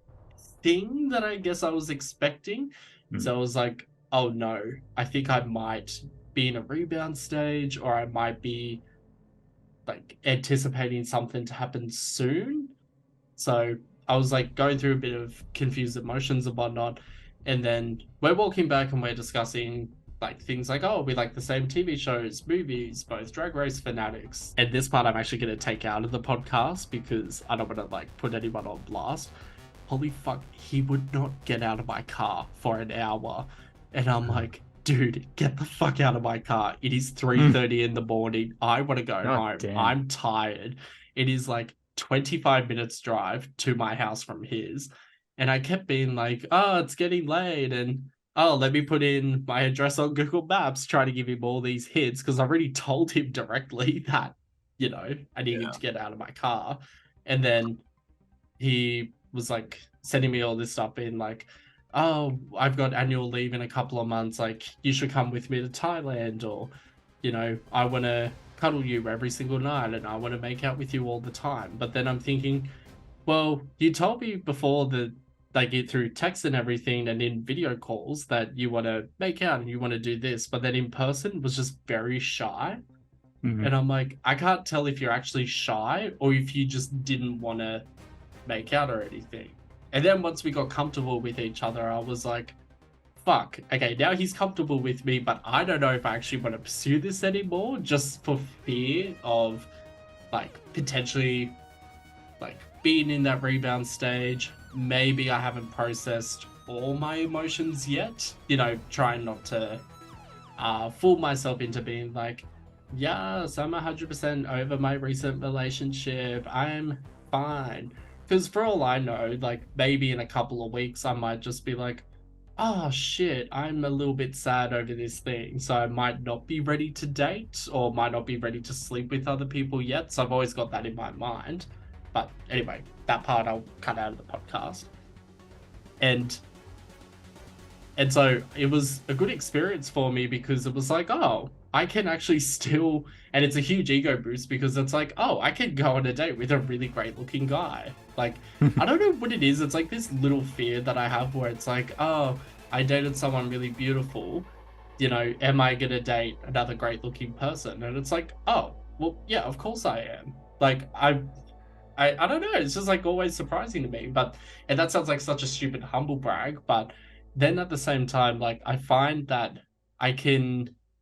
thing that I guess I was expecting. So I was like, oh no, I think I might be in a rebound stage, or I might be like anticipating something to happen soon. So I was like going through a bit of confused emotions and whatnot. And then we're walking back and we're discussing like things like, oh, we like the same TV shows, movies, both Drag Race fanatics. And this part I'm actually going to take out of the podcast because I don't want to like put anyone on blast. Holy fuck, he would not get out of my car for an hour. And I'm like, dude, get the fuck out of my car. It is 3:30 in the morning. I want to go home. Damn. I'm tired. It is like 25 minutes drive to my house from his. And I kept being like, oh, it's getting late. And oh, let me put in my address on Google Maps, try to give him all these hints, because I already told him directly that, you know, I needed to get out of my car. And then he was like sending me all this stuff in like, oh, I've got annual leave in a couple of months, like you should come with me to Thailand, or, you know, I want to cuddle you every single night and I want to make out with you all the time. But then I'm thinking, well, you told me before that they get through text and everything and in video calls that you want to make out and you want to do this, but then in person was just very shy. And I'm like, I can't tell if you're actually shy or if you just didn't want to make out or anything. And then once we got comfortable with each other, I was like, fuck, okay, now he's comfortable with me, but I don't know if I actually want to pursue this anymore, just for fear of like potentially like being in that rebound stage. Maybe I haven't processed all my emotions yet, you know, trying not to fool myself into being like, yes, I'm 100% over my recent relationship, I'm fine. Because for all I know, like maybe in a couple of weeks I might just be like, oh shit, I'm a little bit sad over this thing, so I might not be ready to date or might not be ready to sleep with other people yet. So I've always got that in my mind. But anyway, that part I'll cut out of the podcast. And so it was a good experience for me because it was like, oh, I can actually still, and it's a huge ego boost because it's like, oh, I can go on a date with a really great looking guy. Like, I don't know what it is. It's like this little fear that I have where it's like, oh, I dated someone really beautiful. You know, am I going to date another great looking person? And it's like, oh, well, yeah, of course I am. Like, I don't know. It's just like always surprising to me. But, and that sounds like such a stupid humble brag. But then at the same time, like, I find that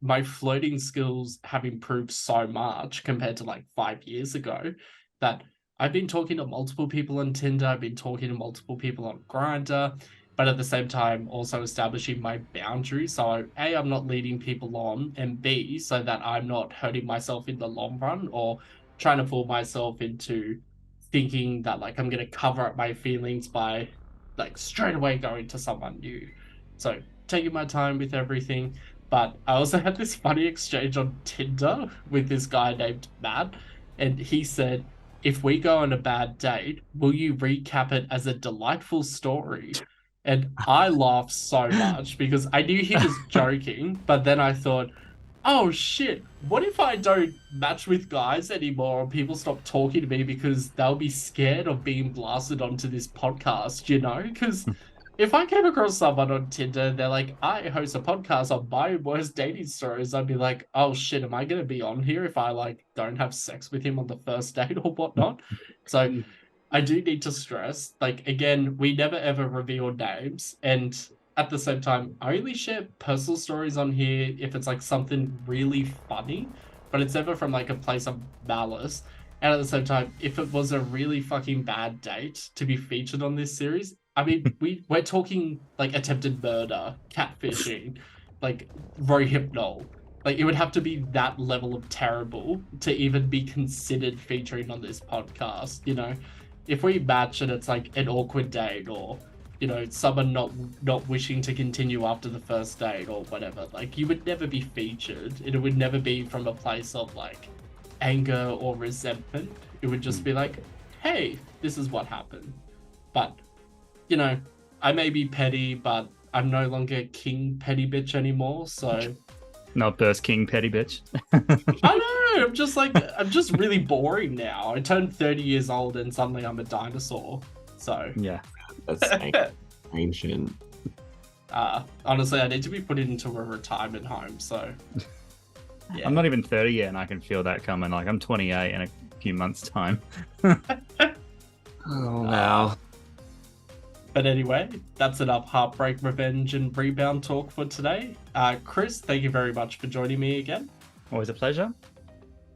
my flirting skills have improved so much compared to like 5 years ago that I've been talking to multiple people on Tinder. I've been talking to multiple people on Grindr, but at the same time also establishing my boundaries. So A, I'm not leading people on, and B, so that I'm not hurting myself in the long run or trying to fool myself into thinking that like I'm going to cover up my feelings by like straight away going to someone new. So taking my time with everything. But I also had this funny exchange on Tinder with this guy named Matt, and he said, if we go on a bad date, will you recap it as a delightful story? And I laughed so much because I knew he was joking, but then I thought, oh shit, what if I don't match with guys anymore and people stop talking to me because they'll be scared of being blasted onto this podcast, you know? Because if I came across someone on Tinder, they're like, I host a podcast on my worst dating stories, I'd be like, oh shit, am I going to be on here if I like don't have sex with him on the first date or whatnot? So I do need to stress, like, again, we never ever reveal names. And at the same time, I only share personal stories on here if it's like something really funny, but it's never from like a place of malice. And at the same time, if it was a really fucking bad date to be featured on this series, I mean, we're talking like attempted murder, catfishing, like rohypnol. Like it would have to be that level of terrible to even be considered featuring on this podcast, you know? If we match and it's like an awkward date or, you know, someone not wishing to continue after the first date or whatever, like you would never be featured. It would never be from a place of like, anger or resentment. It would just be like, hey, this is what happened. But, you know, I may be petty, but I'm no longer king petty bitch anymore, so... Not first king petty bitch. I know, I'm just really boring now. I turned 30 years old and suddenly I'm a dinosaur, so... Yeah. That's ancient. Honestly, I need to be put into a retirement home, so... Yeah. I'm not even 30 yet, and I can feel that coming. Like, I'm 28 in a few months' time. Oh, wow. But anyway, that's enough Heartbreak, Revenge, and Rebound talk for today. Chris, thank you very much for joining me again. Always a pleasure.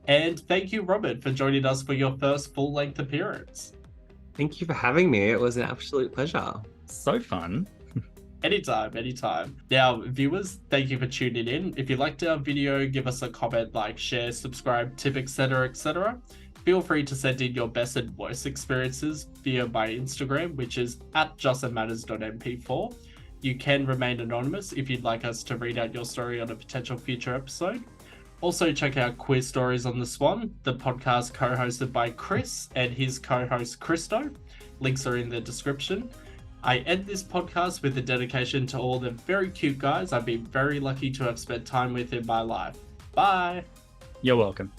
And thank you, Robert, for joining us for your first full-length appearance. Thank you for having me. It was an absolute pleasure. So fun. Anytime, anytime. Now, viewers, thank you for tuning in. If you liked our video, give us a comment, like, share, subscribe, tip, etc., etc. Feel free to send in your best and worst experiences via my Instagram, which is @justitmatters.mp4. You can remain anonymous if you'd like us to read out your story on a potential future episode. Also, check out Queer Stories on the Swan, the podcast co-hosted by Chris and his co-host Christo. Links are in the description. I end this podcast with a dedication to all the very cute guys I've been very lucky to have spent time with in my life. Bye! You're welcome.